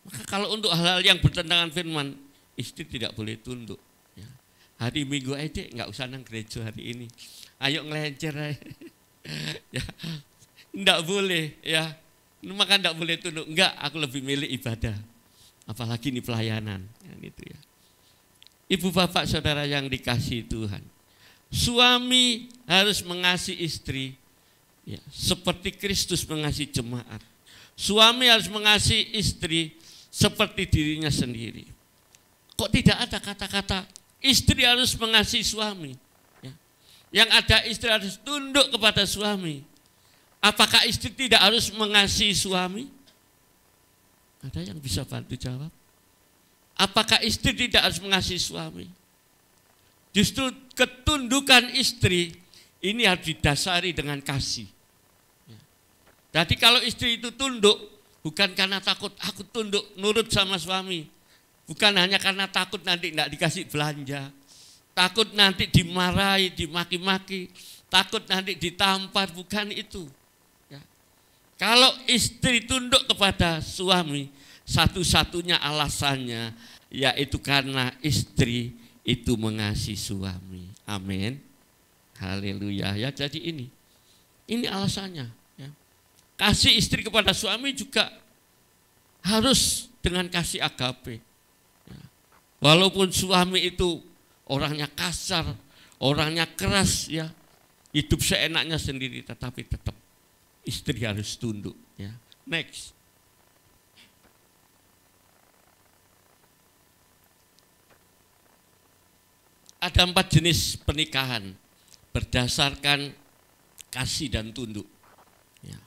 Maka kalau untuk hal-hal yang bertentangan firman, istri tidak boleh tunduk. Ya. Hari Minggu aja enggak usah nang gereja hari ini. Ayo ngelencer aja. Ya. Enggak boleh ya. Maka enggak boleh tunduk. Enggak, aku lebih milih ibadah. Apalagi ini pelayanan. Ya, itu ya. Ibu bapak saudara yang dikasihi Tuhan, suami harus mengasihi istri ya, seperti Kristus mengasihi jemaat. Suami harus mengasihi istri seperti dirinya sendiri. Kok tidak ada kata-kata istri harus mengasihi suami? Ya. Yang ada istri harus tunduk kepada suami. Apakah istri tidak harus mengasihi suami? Ada yang bisa bantu jawab? Apakah istri tidak harus mengasihi suami? Justru ketundukan istri ini harus didasari dengan kasih. Jadi kalau istri itu tunduk, bukan karena takut, aku tunduk nurut sama suami. Bukan hanya karena takut nanti tidak dikasih belanja. Takut nanti dimarahi, dimaki-maki. Takut nanti ditampar, bukan itu. Ya. Kalau istri tunduk kepada suami, satu-satunya alasannya yaitu karena istri itu mengasihi suami. Amin. Haleluya. Ya, jadi ini alasannya. Ya. Kasih istri kepada suami juga harus dengan kasih agape. Ya. Walaupun suami itu orangnya kasar, orangnya keras, ya, hidup seenaknya sendiri, tetapi tetap istri harus tunduk. Ya. Next. Ada 4 jenis pernikahan berdasarkan kasih dan tunduk. Ya.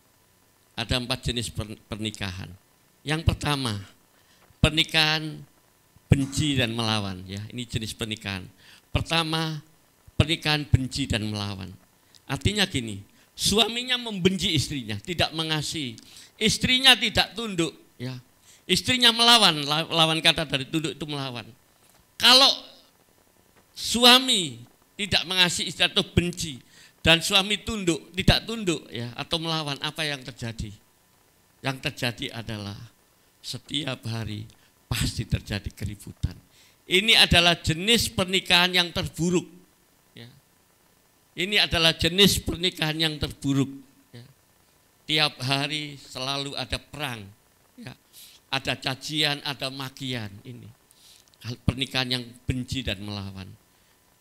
Ada 4 jenis pernikahan. Yang pertama, pernikahan benci dan melawan. Ya, ini jenis pernikahan. Pertama, pernikahan benci dan melawan. Artinya gini, suaminya membenci istrinya, tidak mengasihi. Istrinya tidak tunduk. Ya. Istrinya melawan, lawan kata dari tunduk itu melawan. Kalau suami tidak mengasihi istri atau benci dan suami tunduk, tidak tunduk ya atau melawan, apa yang terjadi? Yang terjadi adalah setiap hari pasti terjadi keributan. Ini adalah jenis pernikahan yang terburuk. Ya. Ini adalah jenis pernikahan yang terburuk. Ya. Tiap hari selalu ada perang, ya. Ada cacian, ada makian. Ini pernikahan yang benci dan melawan.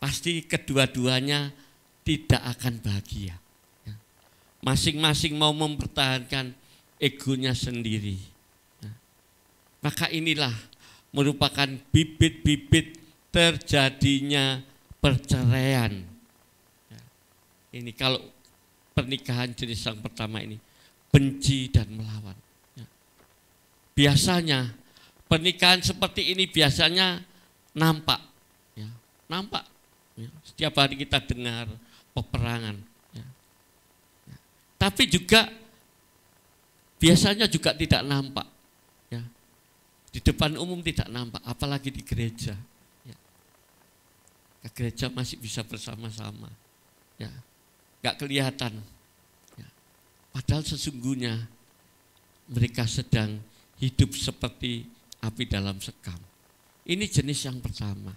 Pasti kedua-duanya tidak akan bahagia. Masing-masing mau mempertahankan egonya sendiri. Maka inilah merupakan bibit-bibit terjadinya perceraian. Ini kalau pernikahan jenis yang pertama ini, benci dan melawan. Biasanya pernikahan seperti ini biasanya nampak. Nampak. Ya, setiap hari kita dengar peperangan. Ya. Ya. Tapi juga biasanya juga tidak nampak. Ya. Di depan umum tidak nampak, apalagi di gereja. Ya. Ke gereja masih bisa bersama-sama. Ya. Gak kelihatan. Ya. Padahal sesungguhnya mereka sedang hidup seperti api dalam sekam. Ini jenis yang pertama.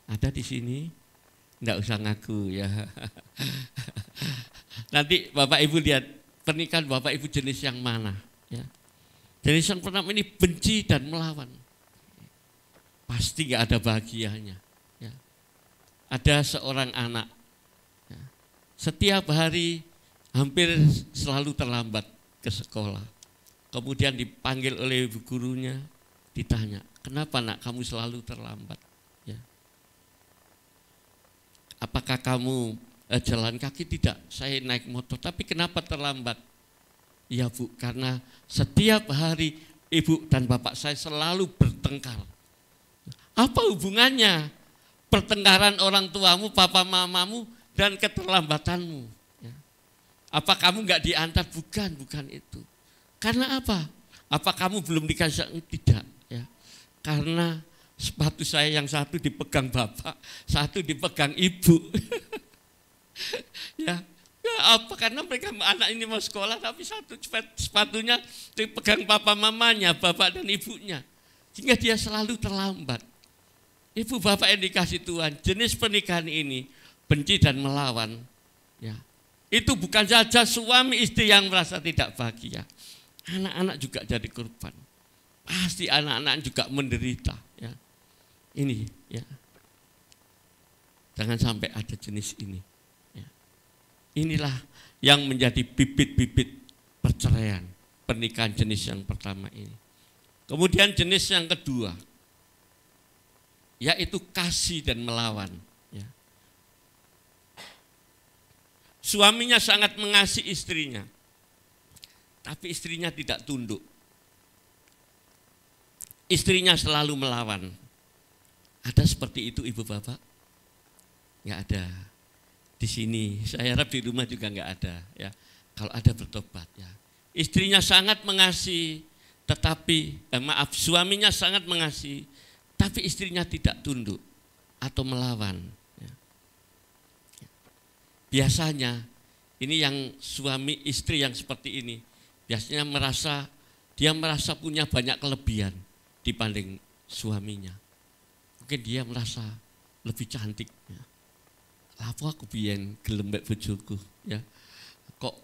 Ada di sini, enggak usah ngaku ya. Nanti Bapak Ibu lihat pernikahan Bapak Ibu jenis yang mana? Ya. Jenis yang pertama ini benci dan melawan. Pasti nggak ada bahagianya. Ya. Ada seorang anak, ya, setiap hari hampir selalu terlambat ke sekolah. Kemudian dipanggil oleh ibu gurunya, ditanya, kenapa nak kamu selalu terlambat? Ya. Apakah kamu jalan kaki? Tidak, saya naik motor. Tapi kenapa terlambat? Ya Bu, karena setiap hari ibu dan bapak saya selalu bertengkar. Apa hubungannya pertengkaran orang tuamu, papa mamamu dan keterlambatanmu? Ya. Apa kamu nggak diantar? Bukan itu. Karena apa? Apa kamu belum dikasih? Tidak. Ya. Karena sepatu saya yang satu dipegang bapak, satu dipegang ibu. Ya. Ya, apa karena mereka anak ini mau sekolah tapi satu sepatunya dipegang papa mamanya, bapak dan ibunya. Sehingga dia selalu terlambat. Ibu bapak yang dikasih Tuhan, jenis pernikahan ini benci dan melawan. Ya. Itu bukan saja suami istri yang merasa tidak bahagia. Anak-anak juga jadi korban. Pasti anak-anak juga menderita. Ya. Ini ya. Jangan sampai ada jenis ini. Ya. Inilah yang menjadi bibit-bibit perceraian. Pernikahan jenis yang pertama ini. Kemudian jenis yang kedua, yaitu kasih dan melawan. Ya. Suaminya sangat mengasihi istrinya, tapi istrinya tidak tunduk. Istrinya selalu melawan. Ada seperti itu ibu bapak? Nggak ada. Di sini, saya harap di rumah juga nggak ada. Ya. Kalau ada bertobat. Ya. Istrinya sangat mengasihi, tetapi suaminya sangat mengasihi, tapi istrinya tidak tunduk atau melawan. Ya. Biasanya ini yang suami istri yang seperti ini, biasanya dia merasa punya banyak kelebihan dibanding suaminya. Mungkin dia merasa lebih cantik. Ya. Apa aku biyen gelem mek bojoku, ya. Kok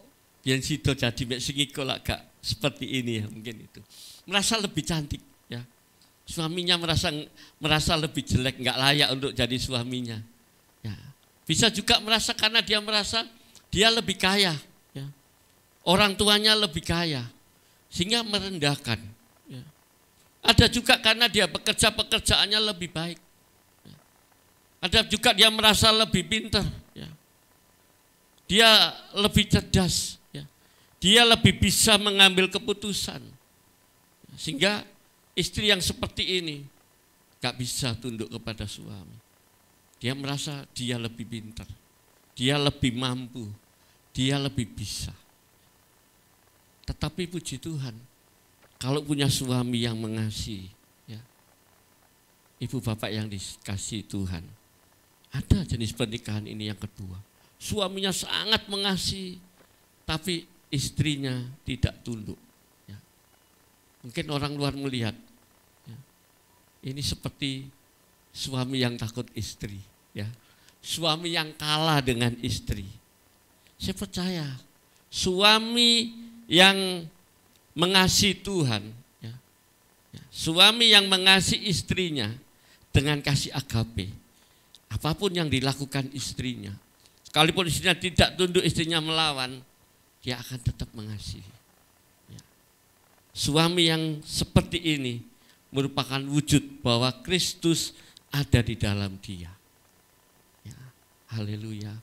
biyen sida jadi mek sing iku lak gak seperti ini ya, mungkin itu. Merasa lebih cantik, ya. Suaminya merasa lebih jelek, nggak layak untuk jadi suaminya. Ya. Bisa juga merasa karena dia merasa dia lebih kaya, ya. Orang tuanya lebih kaya, sehingga merendahkan. Ya. Ada juga karena dia pekerjaannya lebih baik. Ya. Ada juga dia merasa lebih pintar. Ya. Dia lebih cerdas. Ya. Dia lebih bisa mengambil keputusan. Sehingga istri yang seperti ini gak bisa tunduk kepada suami. Dia merasa dia lebih pintar, dia lebih mampu, dia lebih bisa. Tetapi puji Tuhan, kalau punya suami yang mengasihi, ya, ibu bapak yang dikasihi Tuhan, ada jenis pernikahan ini yang kedua. Suaminya sangat mengasihi, tapi istrinya tidak tunduk. Ya. Mungkin orang luar melihat, ya, ini seperti suami yang takut istri, ya, suami yang kalah dengan istri. Saya percaya suami yang mengasihi Tuhan, ya, suami yang mengasihi istrinya dengan kasih agape, apapun yang dilakukan istrinya, sekalipun istrinya tidak tunduk, istrinya melawan, dia akan tetap mengasihi. Ya. Suami yang seperti ini merupakan wujud bahwa Kristus ada di dalam dia. Ya, haleluya.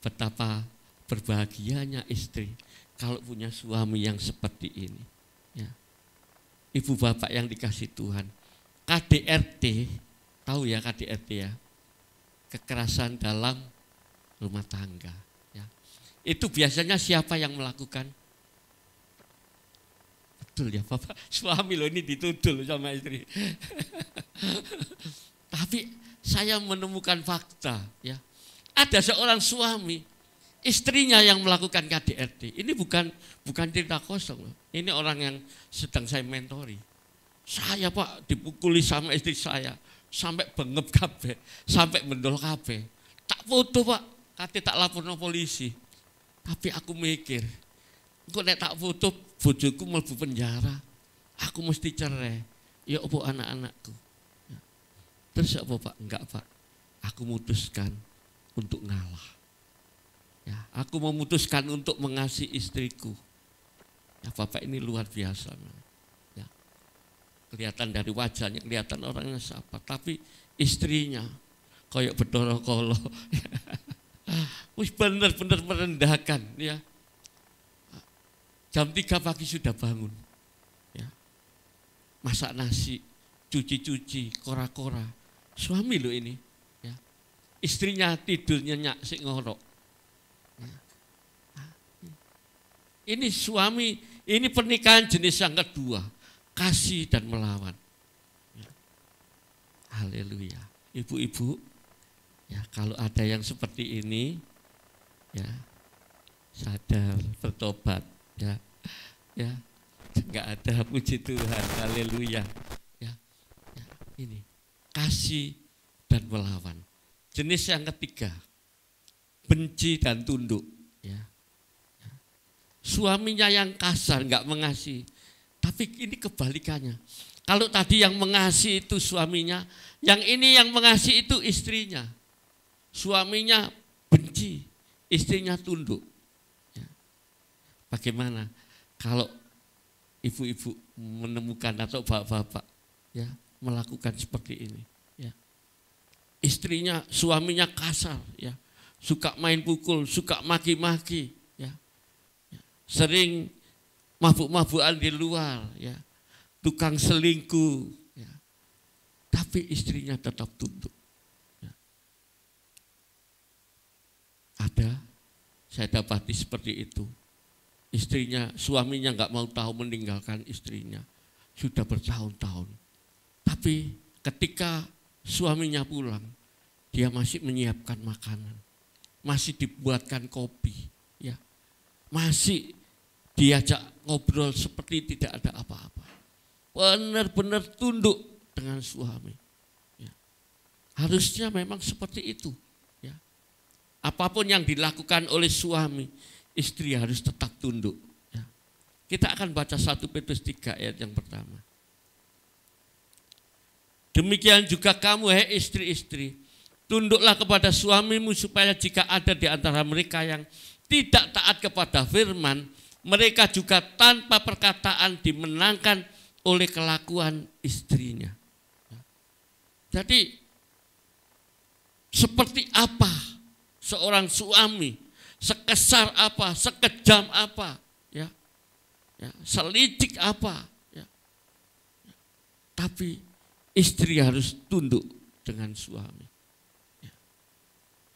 Betapa berbahagianya istri kalau punya suami yang seperti ini. Ya. Ibu bapak yang dikasih Tuhan, KDRT, tahu ya KDRT ya, kekerasan dalam rumah tangga. Ya. Itu biasanya siapa yang melakukan? Betul ya bapak, suami loh ini dituduh sama istri. Tapi saya menemukan fakta, ya, ada seorang suami, istrinya yang melakukan KDRT. Ini bukan cerita kosong loh. Ini orang yang sedang saya mentori. Saya pak dipukuli sama istri saya sampai bengep kabeh, sampai mendol kabeh. Tak foto pak, kate tak lapor no polisi. Tapi aku mikir, Engko nek tak foto bojoku mlebu penjara, aku mesti cerai. Ya apa anak-anakku? Ya. Terus apa Pak? Enggak Pak, aku memutuskan untuk ngalah. Ya, aku memutuskan untuk mengasihi istriku. Ya, Bapak ini luar biasa. Ya. Kelihatan dari wajahnya, kelihatan orangnya siapa. Tapi istrinya kayak bedoro kolo. Wis bener-bener merendahkan. Ya. Jam 3 pagi sudah bangun. Ya. Masak nasi, cuci-cuci, kora-kora. Suami lo ini. Ya. Istrinya tidur nyenyak sik ngorok. Ya. Ini suami, ini pernikahan jenis yang kedua. Kasih dan melawan. Ya. Haleluya. Ibu-ibu, ya kalau ada yang seperti ini, ya sadar, bertobat. Ya, ya, nggak ada, puji Tuhan, haleluya. Ya, ya, ini kasih dan melawan. Jenis yang ketiga, benci dan tunduk. Ya, ya. Suaminya yang kasar, nggak mengasihi. Tapi ini kebalikannya. Kalau tadi yang mengasihi itu suaminya, yang ini yang mengasihi itu istrinya. Suaminya benci, istrinya tunduk. Bagaimana kalau ibu-ibu menemukan atau bapak-bapak ya melakukan seperti ini ya. Istrinya, suaminya kasar ya, suka main pukul, suka maki-maki ya. Ya. Sering mabuk-mabukan di luar ya. Tukang selingkuh ya. Tapi istrinya tetap tunduk. Ya. Ada, saya dapati seperti itu. Istrinya, suaminya nggak mau tahu meninggalkan istrinya. Sudah bertahun-tahun. Tapi ketika suaminya pulang, dia masih menyiapkan makanan. Masih dibuatkan kopi. Ya. Masih diajak ngobrol seperti tidak ada apa-apa. Benar-benar tunduk dengan suami. Ya. Harusnya memang seperti itu. Ya. Apapun yang dilakukan oleh suami, istri harus tetap tunduk. Ya. Kita akan baca 1 Petrus 3 ayat yang pertama. Demikian juga kamu, hai istri-istri, tunduklah kepada suamimu supaya jika ada di antara mereka yang tidak taat kepada firman, mereka juga tanpa perkataan dimenangkan oleh kelakuan istrinya. Ya. Jadi seperti apa seorang suami, sekesar apa, sekejam apa, ya, ya, selicik apa, ya. Tapi istri harus tunduk dengan suami, ya.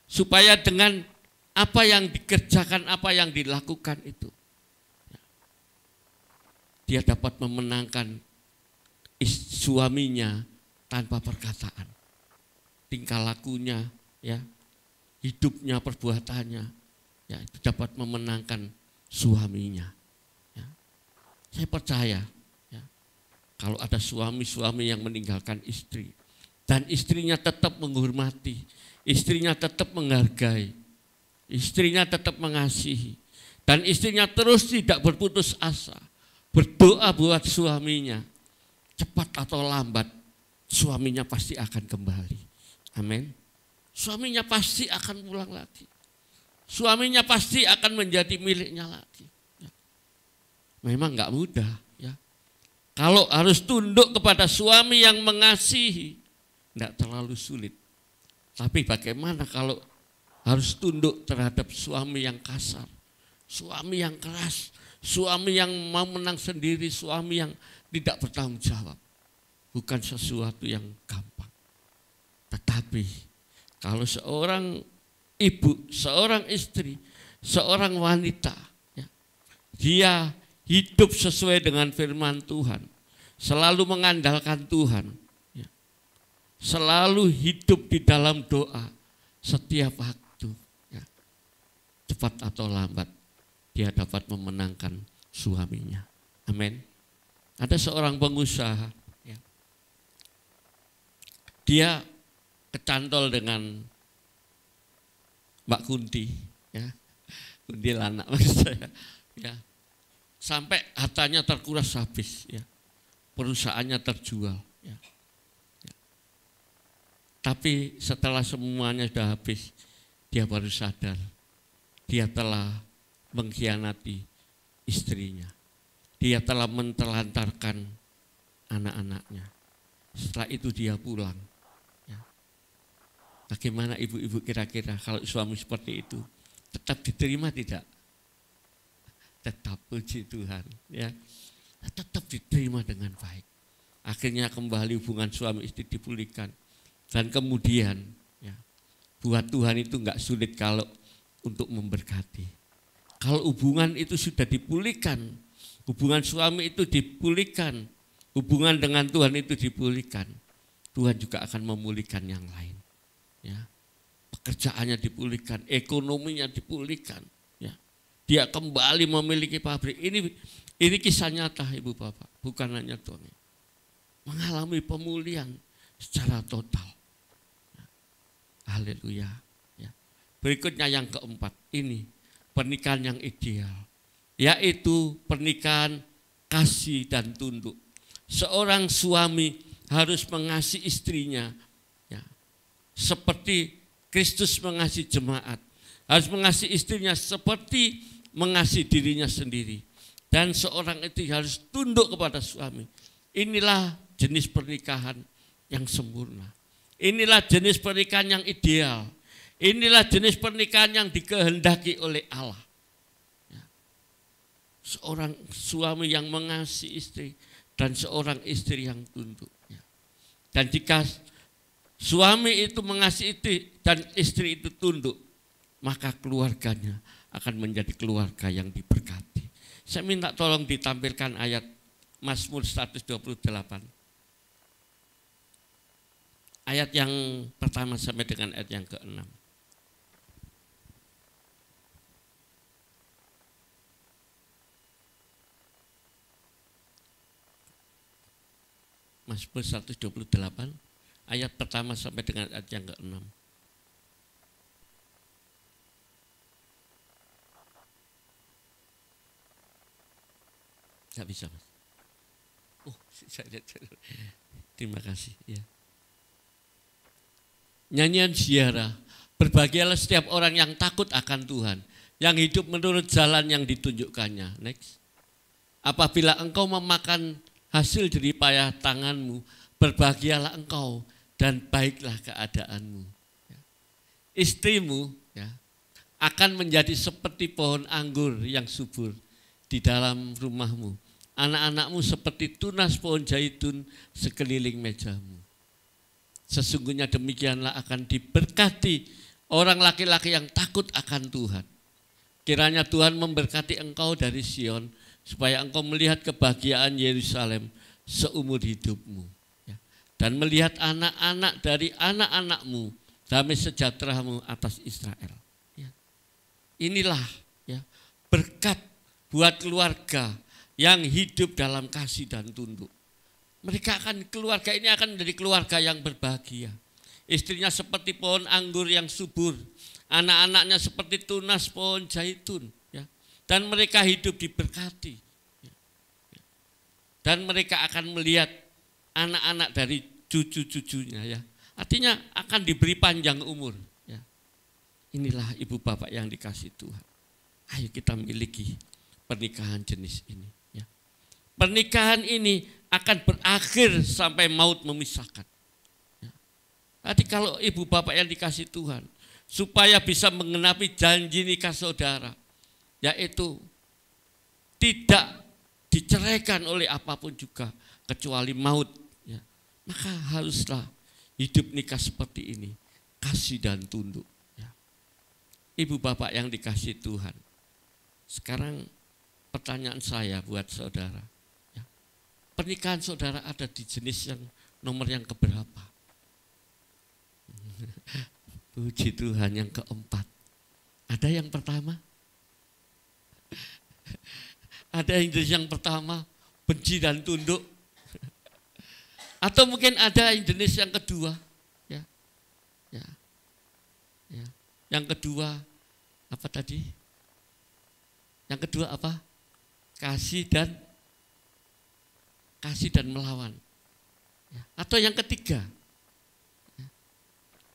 Supaya dengan apa yang dikerjakan, apa yang dilakukan itu, ya, dia dapat memenangkan suaminya tanpa perkataan, tingkah lakunya, ya, hidupnya, perbuatannya. Ya, itu dapat memenangkan suaminya. Ya. Saya percaya, ya, kalau ada suami-suami yang meninggalkan istri dan istrinya tetap menghormati, istrinya tetap menghargai, istrinya tetap mengasihi, dan istrinya terus tidak berputus asa, berdoa buat suaminya, cepat atau lambat suaminya pasti akan kembali. Amin. Suaminya pasti akan pulang lagi. Suaminya pasti akan menjadi miliknya lagi. Ya. Memang enggak mudah. Ya. Kalau harus tunduk kepada suami yang mengasihi, enggak terlalu sulit. Tapi bagaimana kalau harus tunduk terhadap suami yang kasar, suami yang keras, suami yang mau menang sendiri, suami yang tidak bertanggung jawab. Bukan sesuatu yang gampang. Tetapi kalau seorang ibu, seorang istri, seorang wanita, ya, dia hidup sesuai dengan firman Tuhan, selalu mengandalkan Tuhan, ya, selalu hidup di dalam doa setiap waktu, ya, cepat atau lambat dia dapat memenangkan suaminya. Amin. Ada seorang pengusaha, ya, dia kecantol dengan Mbak Kunti, ya, kuntilanak maksud saya, ya. sampai hartanya terkuras habis, ya. Perusahaannya terjual, ya. Ya. Tapi setelah semuanya sudah habis, dia baru sadar dia telah mengkhianati istrinya. Dia telah mentelantarkan anak-anaknya. Setelah itu dia pulang. Ya. Bagaimana ibu-ibu kira-kira kalau suami seperti itu? Tetap diterima tidak? Tetap, puji Tuhan. Ya. Tetap diterima dengan baik. Akhirnya kembali hubungan suami istri dipulihkan. Dan kemudian ya, buat Tuhan itu enggak sulit kalau untuk memberkati. Kalau hubungan itu sudah dipulihkan, hubungan suami itu dipulihkan, hubungan dengan Tuhan itu dipulihkan, Tuhan juga akan memulihkan yang lain. Ya. Pekerjaannya dipulihkan, ekonominya dipulihkan. Ya. Dia kembali memiliki pabrik. Ini kisah nyata ibu bapak, bukan hanya Tuhan. Mengalami pemulihan secara total. Ya. Haleluya. Ya. Berikutnya yang keempat, ini pernikahan yang ideal, yaitu pernikahan kasih dan tunduk. Seorang suami harus mengasihi istrinya, ya, seperti Kristus mengasihi jemaat. Harus mengasihi istrinya seperti mengasihi dirinya sendiri. Dan seorang itu harus tunduk kepada suami. Inilah jenis pernikahan yang sempurna. Inilah jenis pernikahan yang ideal. Inilah jenis pernikahan yang dikehendaki oleh Allah. Ya. Seorang suami yang mengasihi istri dan seorang istri yang tunduk. Ya. Dan jika suami itu mengasihi istri dan istri itu tunduk, maka keluarganya akan menjadi keluarga yang diberkati. Saya minta tolong ditampilkan ayat Mazmur 128. Ayat yang pertama sampai dengan ayat yang ke-6. Mazmur 128 ayat pertama sampai dengan ayat yang ke-6. Tidak bisa, Mas. Oh, saya lihat. Terima kasih. Ya. Nyanyian ziarah. Berbahagialah setiap orang yang takut akan Tuhan, yang hidup menurut jalan yang ditunjukkannya. Next. Apabila engkau memakan hasil jeripayah tanganmu, berbahagialah engkau dan baiklah keadaanmu. Ya. Istrimu ya, akan menjadi seperti pohon anggur yang subur di dalam rumahmu. Anak-anakmu seperti tunas pohon zaitun sekeliling mejamu. Sesungguhnya demikianlah akan diberkati orang laki-laki yang takut akan Tuhan. Kiranya Tuhan memberkati engkau dari Sion, supaya engkau melihat kebahagiaan Yerusalem seumur hidupmu. Ya. Dan melihat anak-anak dari anak-anakmu, damai sejahteramu atas Israel. Ya. Inilah ya, berkat buat keluarga yang hidup dalam kasih dan tunduk. Keluarga ini akan menjadi keluarga yang berbahagia. Istrinya seperti pohon anggur yang subur, anak-anaknya seperti tunas pohon zaitun. Ya. Dan mereka hidup diberkati. Ya. Dan mereka akan melihat anak-anak dari cucu-cucunya. Ya. Artinya akan diberi panjang umur. Ya. Inilah ibu bapak yang dikasih Tuhan. Ayo kita miliki pernikahan jenis ini. Ya. Pernikahan ini akan berakhir sampai maut memisahkan. Ya. Jadi kalau ibu bapak yang dikasih Tuhan, supaya bisa menggenapi janji nikah saudara, yaitu tidak diceraikan oleh apapun juga kecuali maut, ya, maka haruslah hidup nikah seperti ini, kasih dan tunduk. Ya. Ibu bapak yang dikasih Tuhan, sekarang pertanyaan saya buat saudara, ya, pernikahan saudara ada di jenis yang nomor yang keberapa? Puji Tuhan, yang keempat. Ada yang pertama? Ada yang jenis yang pertama, benci dan tunduk. Atau mungkin ada yang jenis yang kedua. Ya. Ya. Ya. Yang kedua, apa tadi? Yang kedua apa? kasih dan melawan. Ya. Atau yang ketiga, ya,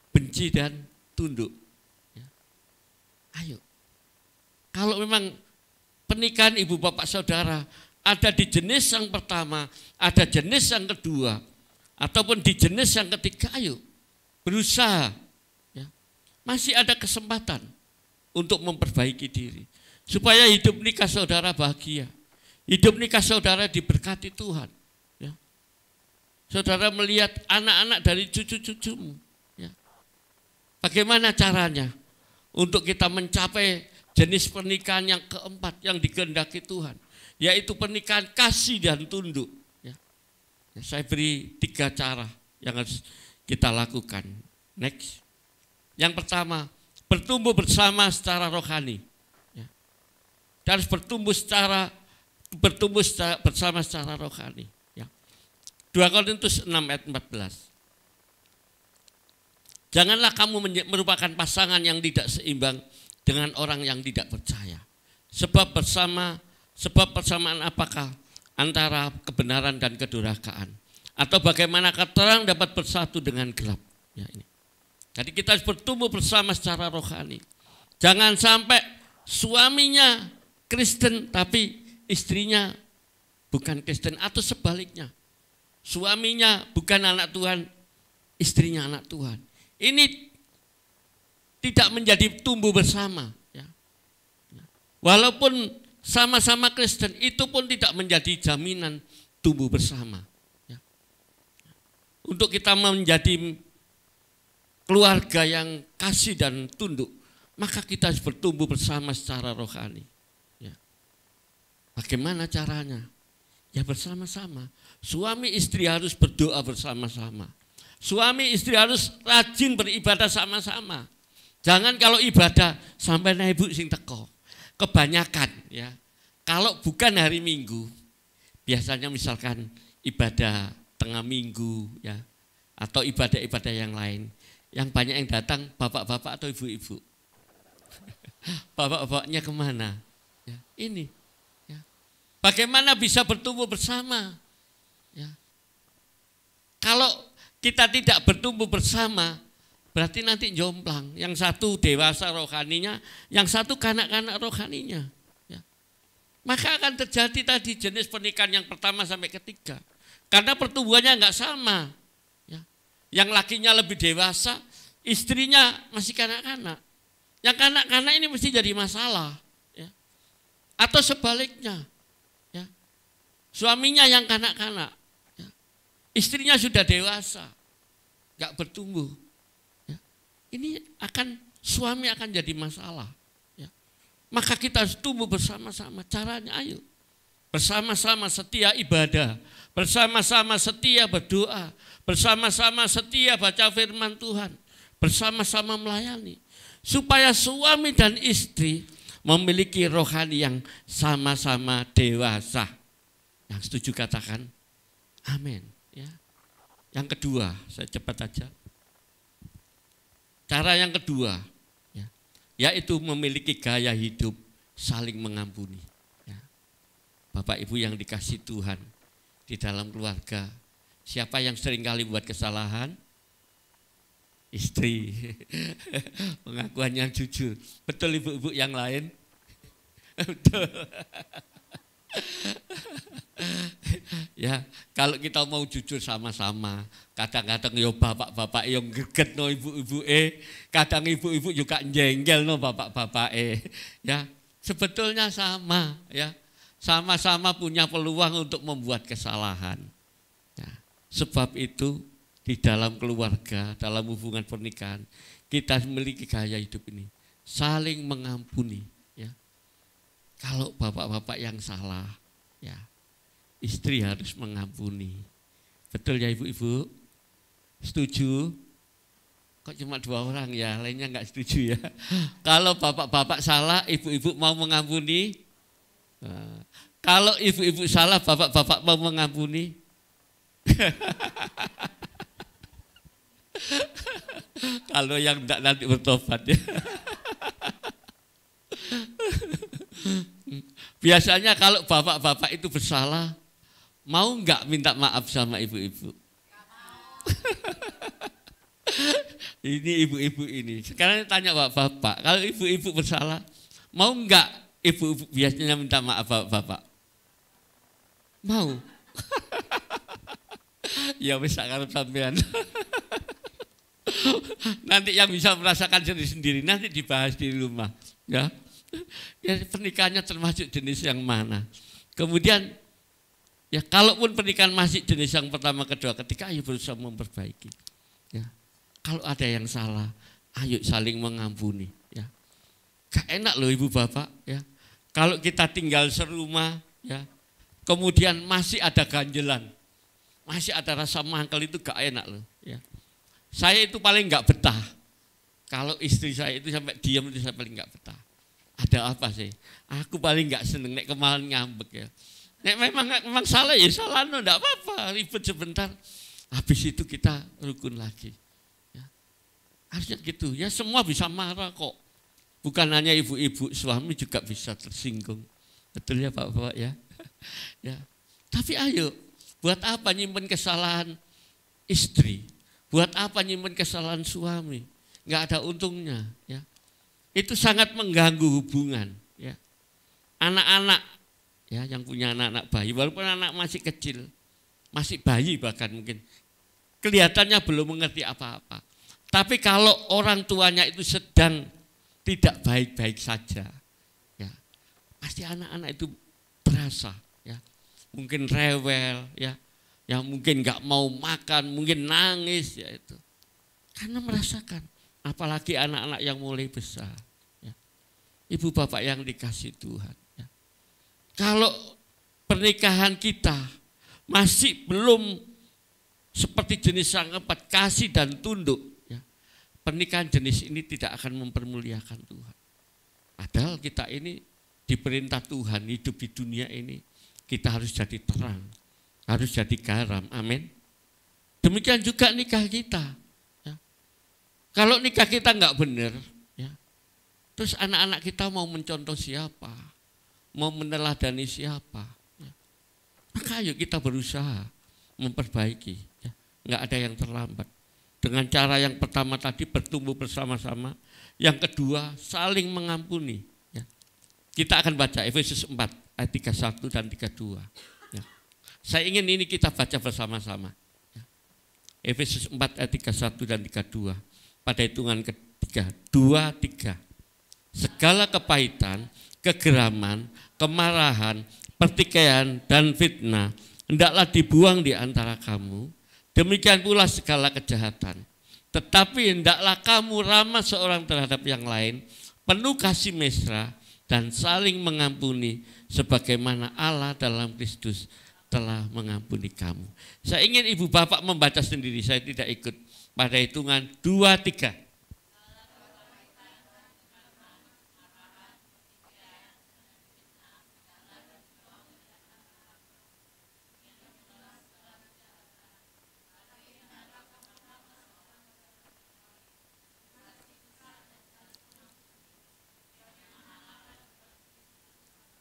benci dan tunduk. Ya. Ayo, kalau memang pernikahan ibu bapak saudara ada di jenis yang pertama, ada jenis yang kedua, ataupun di jenis yang ketiga, ayo berusaha. Ya. Masih ada kesempatan untuk memperbaiki diri. Supaya hidup nikah saudara bahagia. Hidup nikah saudara diberkati Tuhan. Ya. Saudara melihat anak-anak dari cucu-cucumu. Ya. Bagaimana caranya untuk kita mencapai jenis pernikahan yang keempat yang dikehendaki Tuhan. Yaitu pernikahan kasih dan tunduk. Ya. Ya, saya beri 3 cara yang harus kita lakukan. Next. Yang pertama, bertumbuh bersama secara rohani. Ya. Harus bertumbuh bersama secara rohani. Ya. 2 Korintus 6 ayat 14. Janganlah kamu merupakan pasangan yang tidak seimbang dengan orang yang tidak percaya. Sebab persamaan apakah antara kebenaran dan kedurhakaan? Atau bagaimana terang dapat bersatu dengan gelap? Ya, ini. Jadi kita harus bertumbuh bersama secara rohani. Jangan sampai suaminya Kristen tapi istrinya bukan Kristen, atau sebaliknya. Suaminya bukan anak Tuhan, istrinya anak Tuhan. Ini tidak menjadi tumbuh bersama. Ya. Walaupun sama-sama Kristen, itu pun tidak menjadi jaminan tumbuh bersama. Ya. Untuk kita menjadi keluarga yang kasih dan tunduk, maka kita harus bertumbuh bersama secara rohani. Ya. Bagaimana caranya? Ya bersama-sama. Suami istri harus berdoa bersama-sama. Suami istri harus rajin beribadah sama-sama. Jangan kalau ibadah sampai ibu sing teko. Kebanyakan ya. Kalau bukan hari Minggu, biasanya misalkan ibadah tengah minggu ya, atau ibadah-ibadah yang lain. Yang banyak yang datang bapak-bapak atau ibu-ibu. Bapak-bapaknya kemana? Ya, ini. Ya. Bagaimana bisa bertumbuh bersama? Ya. Kalau kita tidak bertumbuh bersama, berarti nanti jomplang. Yang satu dewasa rohaninya, yang satu kanak-kanak rohaninya. Ya. Maka akan terjadi tadi jenis pernikahan yang pertama sampai ketiga. Karena pertumbuhannya enggak sama. Yang lakinya lebih dewasa, istrinya masih kanak-kanak. Yang kanak-kanak ini mesti jadi masalah. Ya. Atau sebaliknya, ya. Suaminya yang kanak-kanak, ya. Istrinya sudah dewasa, gak bertumbuh. Ya. Ini suami akan jadi masalah. Ya. Maka kita harus tumbuh bersama-sama. Caranya ayo. Bersama-sama setia ibadah, bersama-sama setia berdoa, bersama-sama setia baca firman Tuhan, bersama-sama melayani. Supaya suami dan istri memiliki rohani yang sama-sama dewasa. Yang setuju katakan amin. Ya. Yang kedua, saya cepat aja. Cara yang kedua, ya, yaitu memiliki gaya hidup saling mengampuni. Ya. Bapak Ibu yang dikasih Tuhan di dalam keluarga, siapa yang seringkali buat kesalahan? Istri. Pengakuan yang jujur. Betul ibu-ibu yang lain? Betul. Ya, kalau kita mau jujur sama-sama, kadang-kadang yo bapak-bapak yang greget no ibu-ibu kadang ibu-ibu juga jengkel no bapak-bapak ya, sebetulnya sama ya. Sama-sama punya peluang untuk membuat kesalahan. Ya, sebab itu di dalam keluarga, dalam hubungan pernikahan, kita memiliki gaya hidup ini, saling mengampuni. Ya. Kalau bapak-bapak yang salah, ya, istri harus mengampuni. Betul ya ibu-ibu? Setuju? Kok cuma 2 orang ya, lainnya enggak setuju ya? Kalau bapak-bapak salah, ibu-ibu mau mengampuni? Nah, kalau ibu-ibu salah, bapak-bapak mau mengampuni? Kalau yang enggak nanti bertobat ya. Biasanya kalau bapak-bapak itu bersalah, mau nggak minta maaf sama ibu-ibu? Ini ibu-ibu ini. Sekarang tanya bapak-bapak, kalau ibu-ibu bersalah, mau nggak ibu-ibu biasanya minta maaf bapak-bapak? Mau. Ya wis karo sampean. Nanti yang bisa merasakan sendiri-sendiri nanti dibahas di rumah, ya. Ya pernikahannya termasuk jenis yang mana. Kemudian ya kalaupun pernikahan masih jenis yang pertama, kedua, ketiga, ayo berusaha memperbaiki. Ya. Kalau ada yang salah, ayo saling mengampuni. Ya. Gak enak loh ibu bapak. Ya. Kalau kita tinggal serumah, ya, kemudian masih ada ganjelan, masih ada rasa mangkel, itu gak enak loh. Ya. Saya itu paling gak betah. Kalau istri saya itu sampai diam itu saya paling gak betah. Ada apa sih? Aku paling gak seneng nek kemarin ngambek ya. Nek memang salah ya salah, no, enggak apa-apa, ribet sebentar. Habis itu kita rukun lagi. Ya. Harusnya gitu, ya semua bisa marah kok. Bukan hanya ibu-ibu, suami juga bisa tersinggung. Betul ya Pak-Bapak ya? Ya. Tapi ayo, buat apa nyimpen kesalahan istri? Buat apa nyimpen kesalahan suami? Enggak ada untungnya, ya. Itu sangat mengganggu hubungan, ya. Anak-anak, ya, yang punya anak-anak bayi, walaupun anak masih kecil, masih bayi bahkan mungkin, kelihatannya belum mengerti apa-apa. Tapi kalau orang tuanya itu sedang tidak baik-baik saja, ya, pasti anak-anak itu berasa, ya, mungkin rewel, ya, mungkin nggak mau makan, mungkin nangis, ya itu, karena merasakan. Apalagi anak-anak yang mulai besar, ya. Ibu bapak yang dikasih Tuhan, ya. Kalau pernikahan kita masih belum seperti jenis yang keempat, kasih dan tunduk, ya, pernikahan jenis ini tidak akan mempermuliakan Tuhan. Padahal kita ini diperintah Tuhan hidup di dunia ini, kita harus jadi terang, harus jadi garam, amin. Demikian juga nikah kita. Kalau nikah kita nggak benar, ya, terus anak-anak kita mau mencontoh siapa, mau meneladani siapa, ya, maka ayo kita berusaha memperbaiki, ya, nggak ada yang terlambat. Dengan cara yang pertama tadi bertumbuh bersama-sama, yang kedua saling mengampuni. Ya. Kita akan baca Efesus 4 ayat 31 dan 32. Ya. Saya ingin ini kita baca bersama-sama. Ya. Efesus 4 ayat 31 dan 32. Pada hitungan ketiga, 2, 3. Segala kepahitan, kegeraman, kemarahan, pertikaian, dan fitnah hendaklah dibuang di antara kamu. Demikian pula segala kejahatan. Tetapi hendaklah kamu ramah seorang terhadap yang lain, penuh kasih mesra, dan saling mengampuni sebagaimana Allah dalam Kristus telah mengampuni kamu. Saya ingin ibu bapak membaca sendiri, saya tidak ikut. Pada hitungan 2, 3.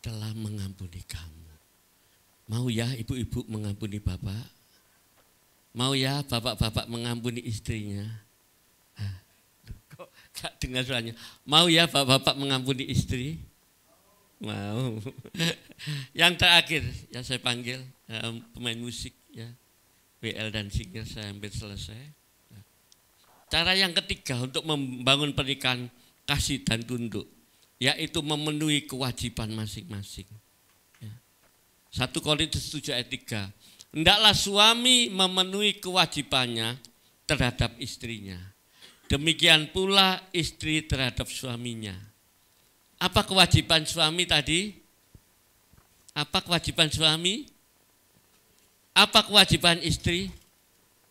Telah mengampuni kamu. Mau ya ibu-ibu mengampuni bapak? Mau ya bapak-bapak mengampuni istrinya? Kok gak dengar suaranya? Mau ya bapak-bapak mengampuni istri? Mau. Yang terakhir ya saya panggil pemain musik, ya, WL dan singer, saya hampir selesai. Cara yang ketiga untuk membangun pernikahan kasih dan tunduk, yaitu memenuhi kewajiban masing-masing. 1 Korintus 7 ayat 3. Hendaklah suami memenuhi kewajibannya terhadap istrinya. Demikian pula istri terhadap suaminya. Apa kewajiban suami tadi? Apa kewajiban suami? Apa kewajiban istri?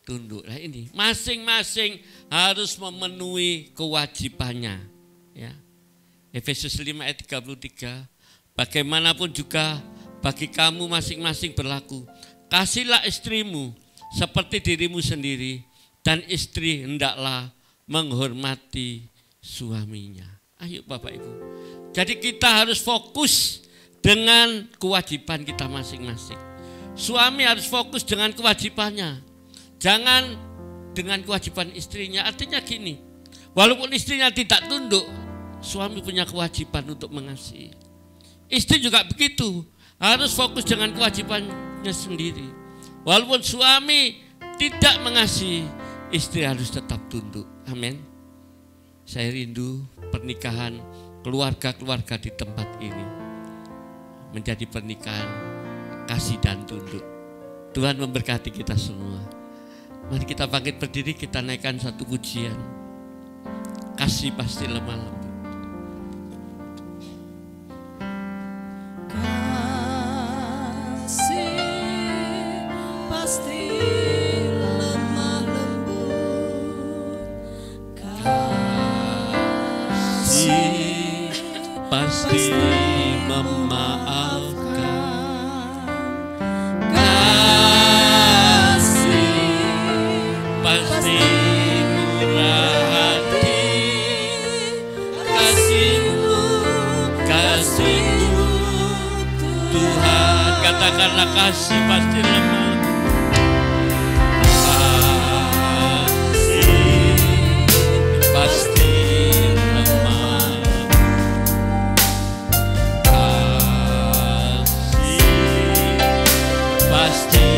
Tunduk. Nah ini, masing-masing harus memenuhi kewajibannya. Ya. Efesus 5 ayat 33. Bagaimanapun juga bagi kamu masing-masing berlaku. Kasihlah istrimu seperti dirimu sendiri, dan istri hendaklah menghormati suaminya. Ayo Bapak Ibu. Jadi kita harus fokus dengan kewajiban kita masing-masing. Suami harus fokus dengan kewajibannya, jangan dengan kewajiban istrinya. Artinya gini, walaupun istrinya tidak tunduk, suami punya kewajiban untuk mengasihi. Istri juga begitu, harus fokus dengan kewajibannya sendiri. Walaupun suami tidak mengasihi, istri harus tetap tunduk. Amin. Saya rindu pernikahan keluarga-keluarga di tempat ini menjadi pernikahan kasih dan tunduk. Tuhan memberkati kita semua. Mari kita bangkit berdiri, kita naikkan satu pujian. Kasih pasti lemah lembut. Kasih pasti lemah lembut. Kasih pasti memaafkan. Pasti murah hati, kasih-Mu Tuhan, katakanlah kasih pasti lemah. Kasih pasti lemah, kasih pasti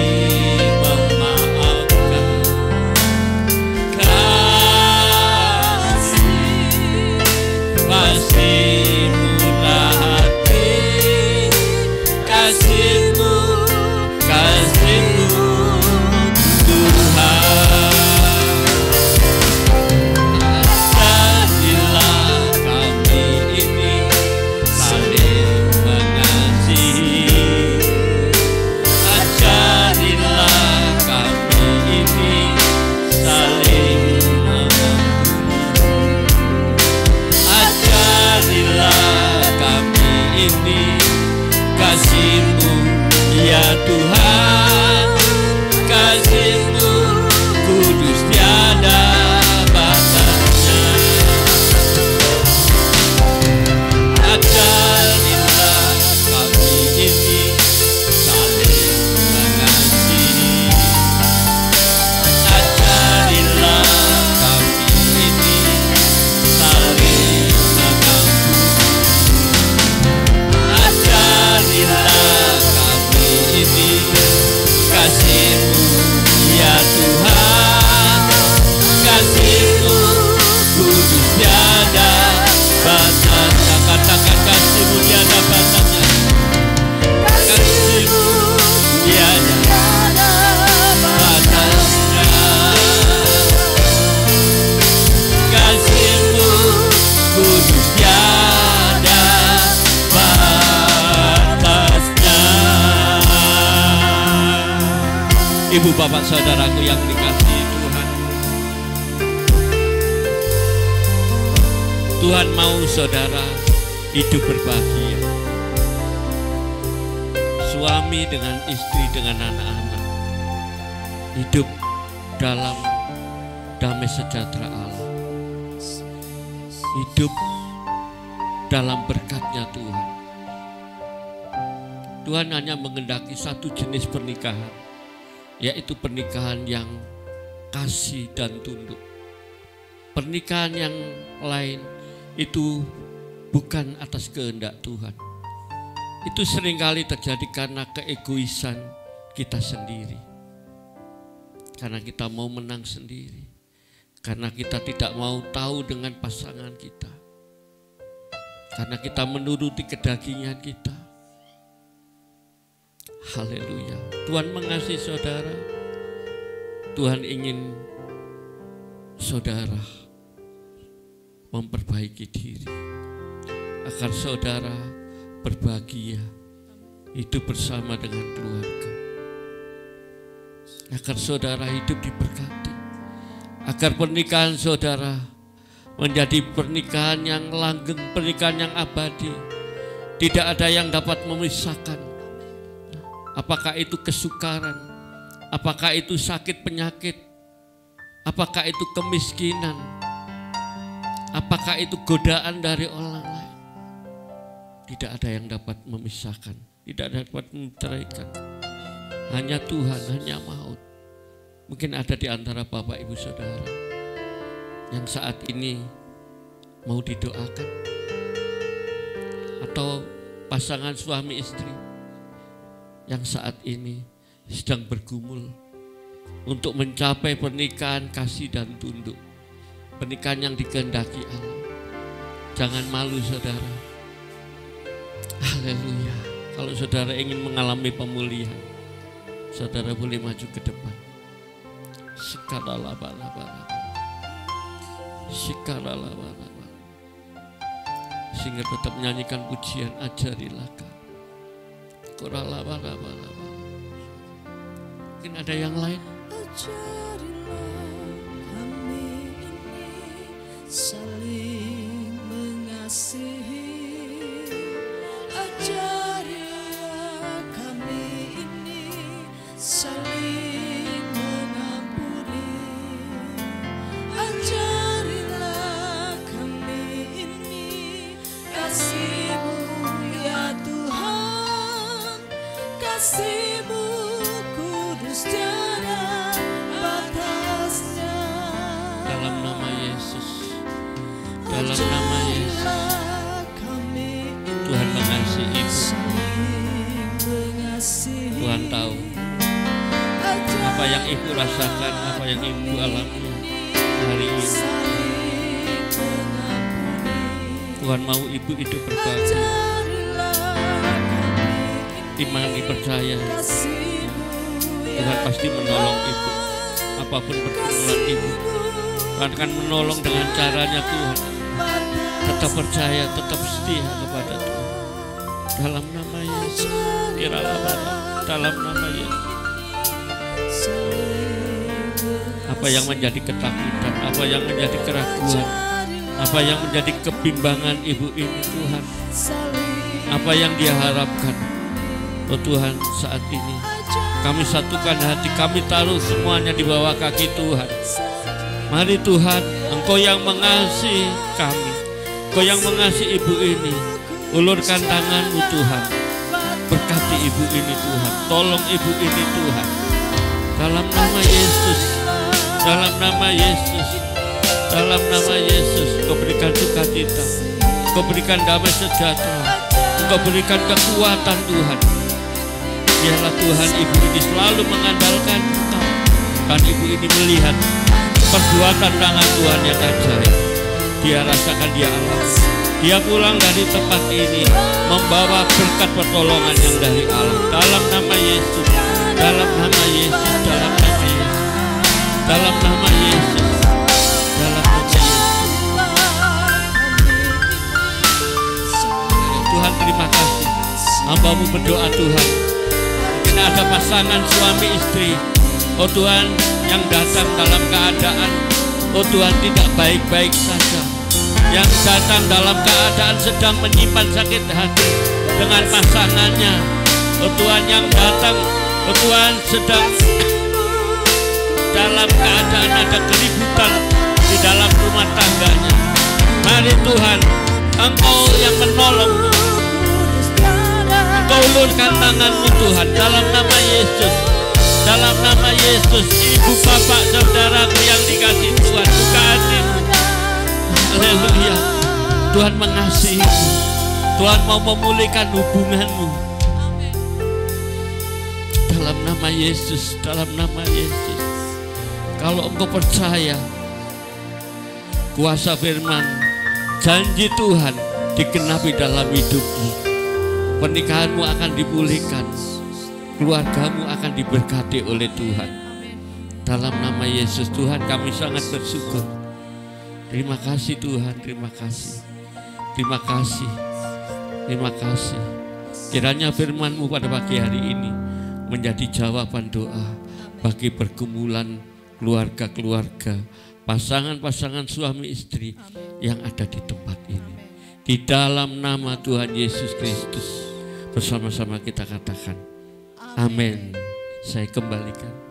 Tuhan, kasih-Mu kudus tiada batasnya. Ajarilah kami ini saling mengasihi. Ajarilah kami ini saling mengampuni. Ajarilah ini kasih-Mu ya Tuhan, kasih-Mu kudus tiada batasnya. Katakan kasih-Mu tiada batasnya, kasih-Mu tiada batasnya, kasih-Mu kudus tiada batasnya. Ibu bapak saudaraku yang dikasihi Tuhan, Tuhan mau saudara hidup berbahagia, suami dengan istri dengan anak-anak, hidup dalam damai sejahtera Allah, hidup dalam berkatnya Tuhan. Tuhan hanya menghendaki satu jenis pernikahan, yaitu pernikahan yang kasih dan tunduk. Pernikahan yang lain itu bukan atas kehendak Tuhan. Itu seringkali terjadi karena keegoisan kita sendiri. Karena kita mau menang sendiri. Karena kita tidak mau tahu dengan pasangan kita. Karena kita menuruti kedagingan kita. Haleluya. Tuhan mengasihi saudara. Tuhan ingin saudara memperbaiki diri agar saudara berbahagia, hidup bersama dengan keluarga. Agar saudara hidup diberkati. Agar pernikahan saudara menjadi pernikahan yang langgeng, pernikahan yang abadi. Tidak ada yang dapat memisahkan. Apakah itu kesukaran, apakah itu sakit penyakit, apakah itu kemiskinan, apakah itu godaan dari orang lain. Tidak ada yang dapat memisahkan, tidak dapat menceraikan. Hanya Tuhan, hanya maut. Mungkin ada di antara Bapak Ibu Saudara yang saat ini mau didoakan, atau pasangan suami istri yang saat ini sedang bergumul untuk mencapai pernikahan kasih dan tunduk, pernikahan yang dikehendaki Allah. Jangan malu saudara. Haleluya. Kalau saudara ingin mengalami pemulihan, saudara boleh maju ke depan. Sehingga tetap menyanyikan pujian ajarilah kami. Mungkin ada yang lain. Ajarilah kami ini saling mengasihi. Ajarilah kami ini saling mengampuni. Ajarilah kami ini kasih-Mu ya Tuhan, kasih-Mu kudus tiada batasnya. Dalam nama Yesus, dalam nama Yesus, Tuhan mengasihi ibu. Tuhan tahu apa yang ibu rasakan, apa yang ibu alami hari ini. Tuhan mau ibu hidup berbakti. Imani percaya Tuhan pasti menolong ibu. Apapun pergumulan ibu, Tuhan akan menolong dengan caranya. Tuhan tetap percaya, tetap setia kepada Tuhan. Dalam nama Yesus, dalam nama Yesus. Apa yang menjadi ketakutan, apa yang menjadi keraguan, apa yang menjadi kebimbangan ibu ini Tuhan, apa yang dia harapkan, oh Tuhan, saat ini kami satukan hati, kami taruh semuanya di bawah kaki Tuhan. Mari Tuhan, Engkau yang mengasihi kami, Engkau yang mengasihi ibu ini, ulurkan tangan-Mu Tuhan, berkati ibu ini Tuhan, tolong ibu ini Tuhan. Dalam nama Yesus, dalam nama Yesus, dalam nama Yesus, Engkau berikan sukacita, Engkau berikan damai sejahtera, Engkau berikan kekuatan Tuhan. Biarlah Tuhan ibu ini selalu mengandalkan Engkau, dan ibu ini melihat perbuatan tangan Tuhan yang ajaib. Dia rasakan, dia alami. Dia pulang dari tempat ini membawa berkat pertolongan yang dari Allah. Dalam nama Yesus, dalam nama Yesus, dalam nama Yesus, dalam nama Yesus, dalam nama Yesus. Tuhan terima kasih. Hamba-Mu berdoa Tuhan. Mungkin ada pasangan suami istri, oh Tuhan, yang datang dalam keadaan, oh Tuhan, tidak baik-baik saja. Yang datang dalam keadaan sedang menyimpan sakit hati dengan pasangannya. Oh Tuhan, yang datang, oh Tuhan, sedang dalam keadaan ada keributan di dalam rumah tangganya. Mari Tuhan, Engkau yang menolong. Engkau ulurkan tangan-Mu Tuhan, dalam nama Yesus. Dalam nama Yesus, ibu bapak saudaraku yang dikasihi Tuhan, buka hatimu. Haleluya. Tuhan mengasihimu. Tuhan mau memulihkan hubunganmu. Dalam nama Yesus, dalam nama Yesus. Kalau engkau percaya kuasa firman, janji Tuhan digenapi dalam hidupmu, pernikahanmu akan dipulihkan, keluargamu akan diberkati oleh Tuhan. Dalam nama Yesus, Tuhan, kami sangat bersyukur. Terima kasih Tuhan, terima kasih. Terima kasih. Terima kasih. Kiranya firman-Mu pada pagi hari ini menjadi jawaban doa bagi pergumulan keluarga-keluarga, pasangan-pasangan suami istri yang ada di tempat ini. Di dalam nama Tuhan Yesus Kristus, bersama-sama kita katakan amin. Saya kembalikan.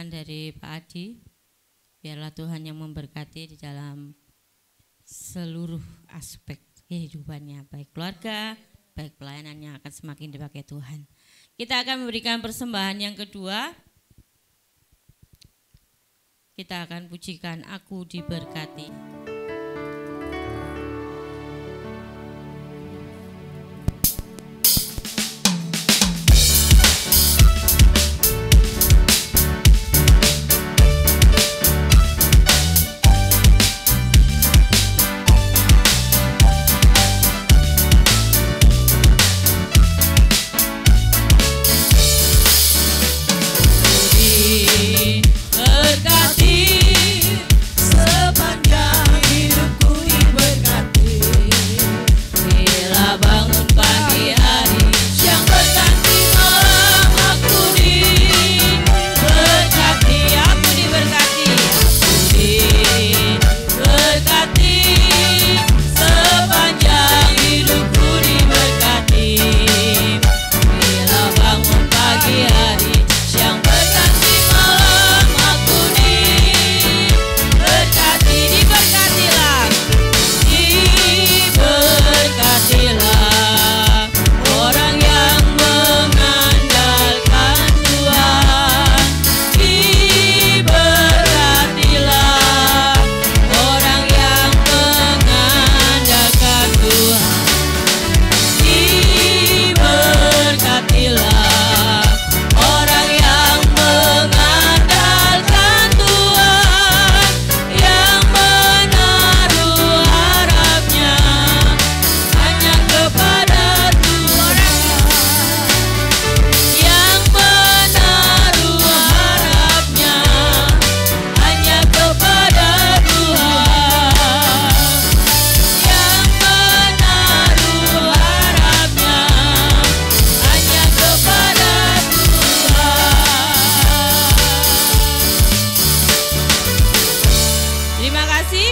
firman dari Pak Adi. Biarlah Tuhan yang memberkati di dalam seluruh aspek kehidupannya, baik keluarga, baik pelayanannya akan semakin dipakai Tuhan. Kita akan memberikan persembahan yang kedua. Kita akan pujikan Aku Diberkati.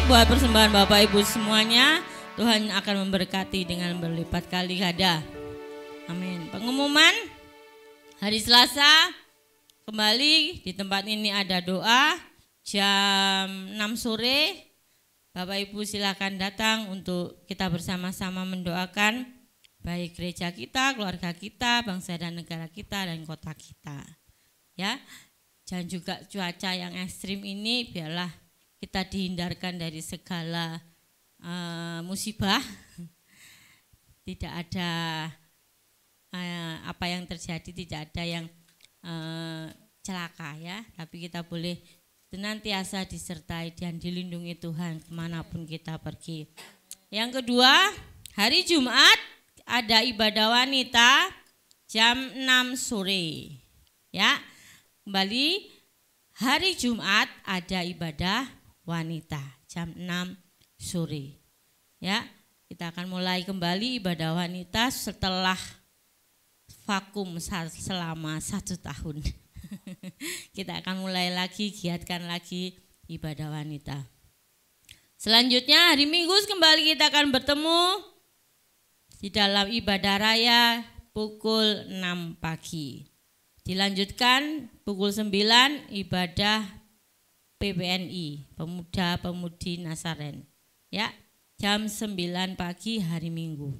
Buat persembahan Bapak Ibu semuanya, Tuhan akan memberkati dengan berlipat kali ganda. Amin. Pengumuman hari Selasa kembali di tempat ini ada doa jam 6 sore. Bapak Ibu silakan datang untuk kita bersama-sama mendoakan baik gereja kita, keluarga kita, bangsa dan negara kita dan kota kita. Ya. Dan juga cuaca yang ekstrim ini biarlah kita dihindarkan dari segala musibah. Tidak ada apa yang terjadi, tidak ada yang celaka ya. Tapi kita boleh senantiasa disertai dan dilindungi Tuhan kemanapun kita pergi. Yang kedua, hari Jumat ada ibadah wanita jam 6 sore. Ya, kembali hari Jumat ada ibadah wanita jam 6 sore. Ya, kita akan mulai kembali ibadah wanita setelah vakum selama 1 tahun. Kita akan mulai lagi, giatkan lagi ibadah wanita. Selanjutnya hari Minggu kembali kita akan bertemu di dalam ibadah raya pukul 6 pagi. Dilanjutkan pukul 9 ibadah PPNI, Pemuda Pemudi Nasaren. Ya, jam 9 pagi hari Minggu.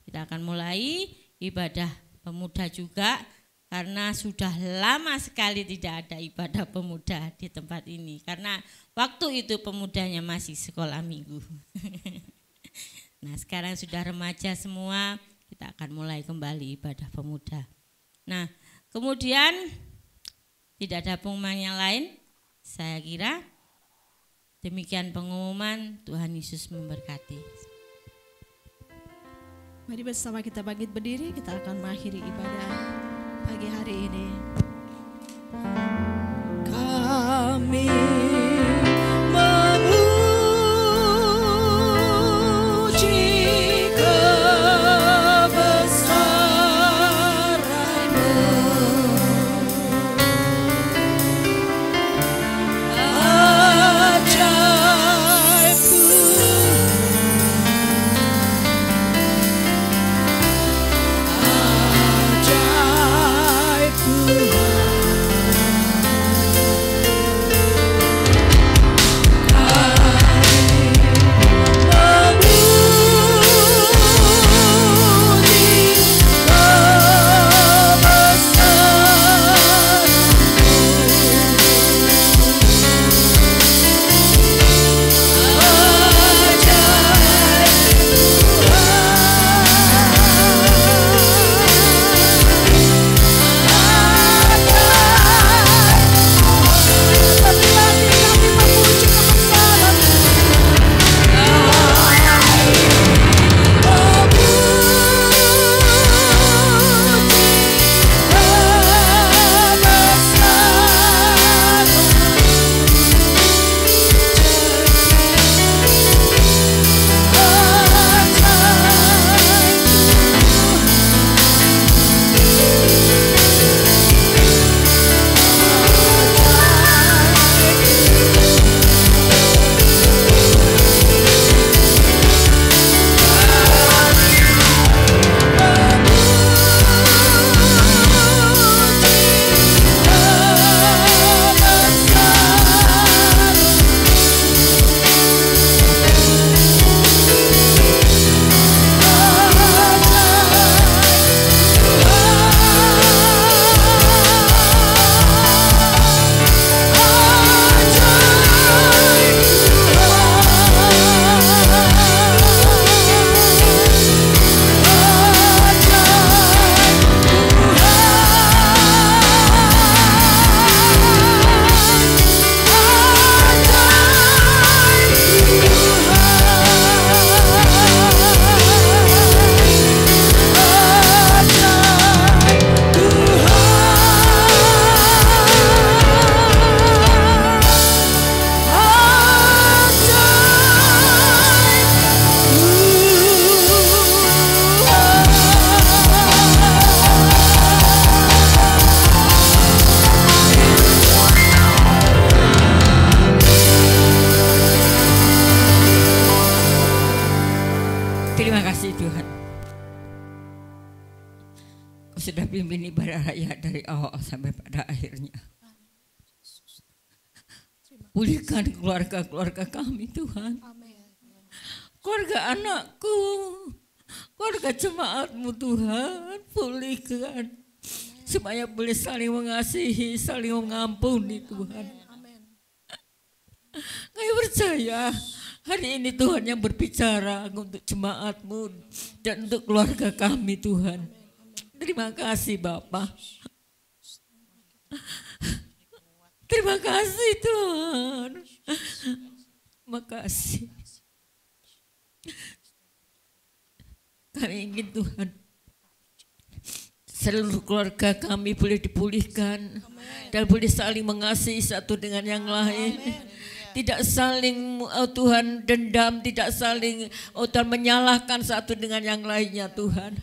Kita akan mulai ibadah pemuda juga karena sudah lama sekali tidak ada ibadah pemuda di tempat ini. Karena waktu itu pemudanya masih sekolah minggu. Nah, sekarang sudah remaja semua, kita akan mulai kembali ibadah pemuda. Nah, kemudian tidak ada pengumuman yang lain. Saya kira demikian pengumuman. Tuhan Yesus memberkati. Mari bersama kita bangkit berdiri, kita akan mengakhiri ibadah pagi hari ini. Kami pimpin ibadah raya dari awal sampai pada akhirnya. Pulihkan keluarga-keluarga kami Tuhan. Keluarga anakku, keluarga jemaat-Mu Tuhan, pulihkan. Supaya boleh saling mengasihi, saling mengampuni Tuhan. Kami percaya hari ini Tuhan yang berbicara untuk jemaat-Mu dan untuk keluarga kami Tuhan. Terima kasih Bapak. Terima kasih Tuhan. Terima kasih. Kami ingin Tuhan seluruh keluarga kami boleh dipulihkan dan boleh saling mengasihi satu dengan yang lain. Tidak saling Tuhan dendam, tidak saling Tuhan menyalahkan satu dengan yang lainnya Tuhan.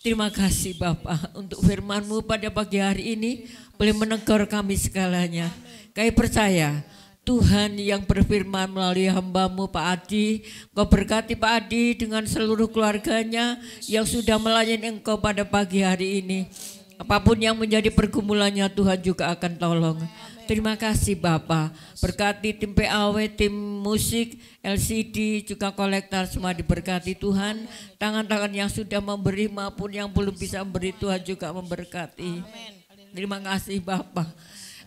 Terima kasih Bapak untuk firman-Mu pada pagi hari ini boleh menegur kami segalanya. Kami percaya Tuhan yang berfirman melalui hamba-Mu Pak Adi, Engkau berkati Pak Adi dengan seluruh keluarganya yang sudah melayani Engkau pada pagi hari ini. Apapun yang menjadi pergumulannya Tuhan juga akan tolong. Terima kasih Bapak, berkati tim PAW, tim musik, LCD, juga kolektor semua diberkati Tuhan. Tangan-tangan yang sudah memberi maupun yang belum bisa memberi Tuhan juga memberkati. Terima kasih Bapak.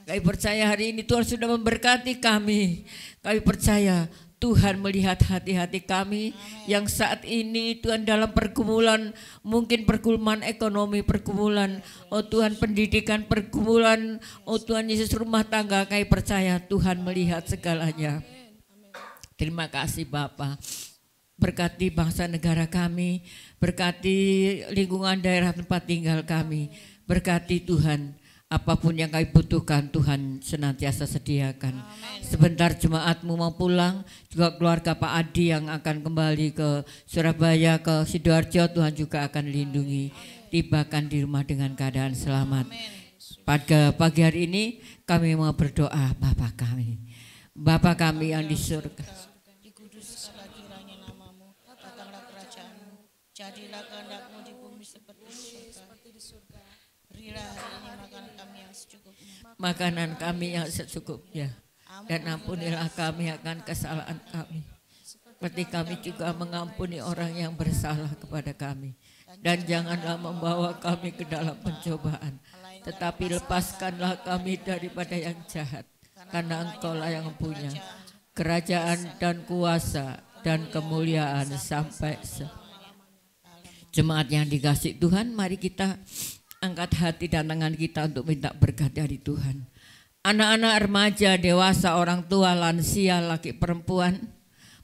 Kami percaya hari ini Tuhan sudah memberkati kami. Kami percaya Tuhan melihat hati-hati kami yang saat ini Tuhan dalam pergumulan, mungkin pergumulan ekonomi, pergumulan, oh Tuhan pendidikan, pergumulan, oh Tuhan Yesus rumah tangga. Kami percaya Tuhan melihat segalanya. Terima kasih Bapak. Berkati bangsa negara kami, berkati lingkungan daerah tempat tinggal kami, berkati Tuhan. Apapun yang kami butuhkan Tuhan senantiasa sediakan. Sebentar jemaat-Mu mau pulang, juga keluarga Pak Adi yang akan kembali ke Surabaya, ke Sidoarjo, Tuhan juga akan lindungi. Tibakan di rumah dengan keadaan selamat. Pada pagi hari ini kami mau berdoa Bapa kami. Bapa kami yang di surga. Dikuduskanlah kiranya nama-Mu, datanglah kerajaan-Mu, jadilah kehendak-Mu di bumi seperti di surga. Berilah hari ini makanan kami yang secukupnya. Makanan kami yang secukupnya. Dan ampunilah kami akan kesalahan kami. Seperti kami juga mengampuni orang yang bersalah kepada kami. Dan janganlah membawa kami ke dalam pencobaan. Tetapi lepaskanlah kami daripada yang jahat. Karena Engkau-lah yang punya kerajaan dan kuasa dan kemuliaan sampai Jemaat yang dikasihi Tuhan, mari kita angkat hati dan tangan kita untuk minta berkat dari Tuhan. Anak-anak, remaja, dewasa, orang tua, lansia, laki perempuan,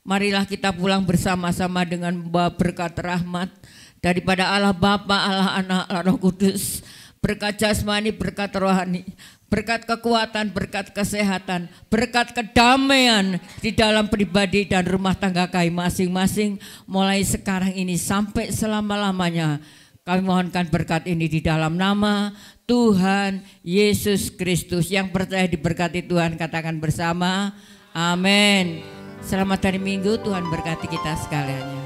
marilah kita pulang bersama-sama dengan membawa berkat rahmat daripada Allah Bapa, Allah Anak, Allah Roh Kudus, berkat jasmani, berkat rohani, berkat kekuatan, berkat kesehatan, berkat kedamaian di dalam pribadi dan rumah tangga kami masing-masing mulai sekarang ini sampai selama-lamanya. Kami mohonkan berkat ini di dalam nama Tuhan Yesus Kristus. Yang percaya diberkati Tuhan katakan bersama, amin. Selamat hari Minggu, Tuhan berkati kita sekalian.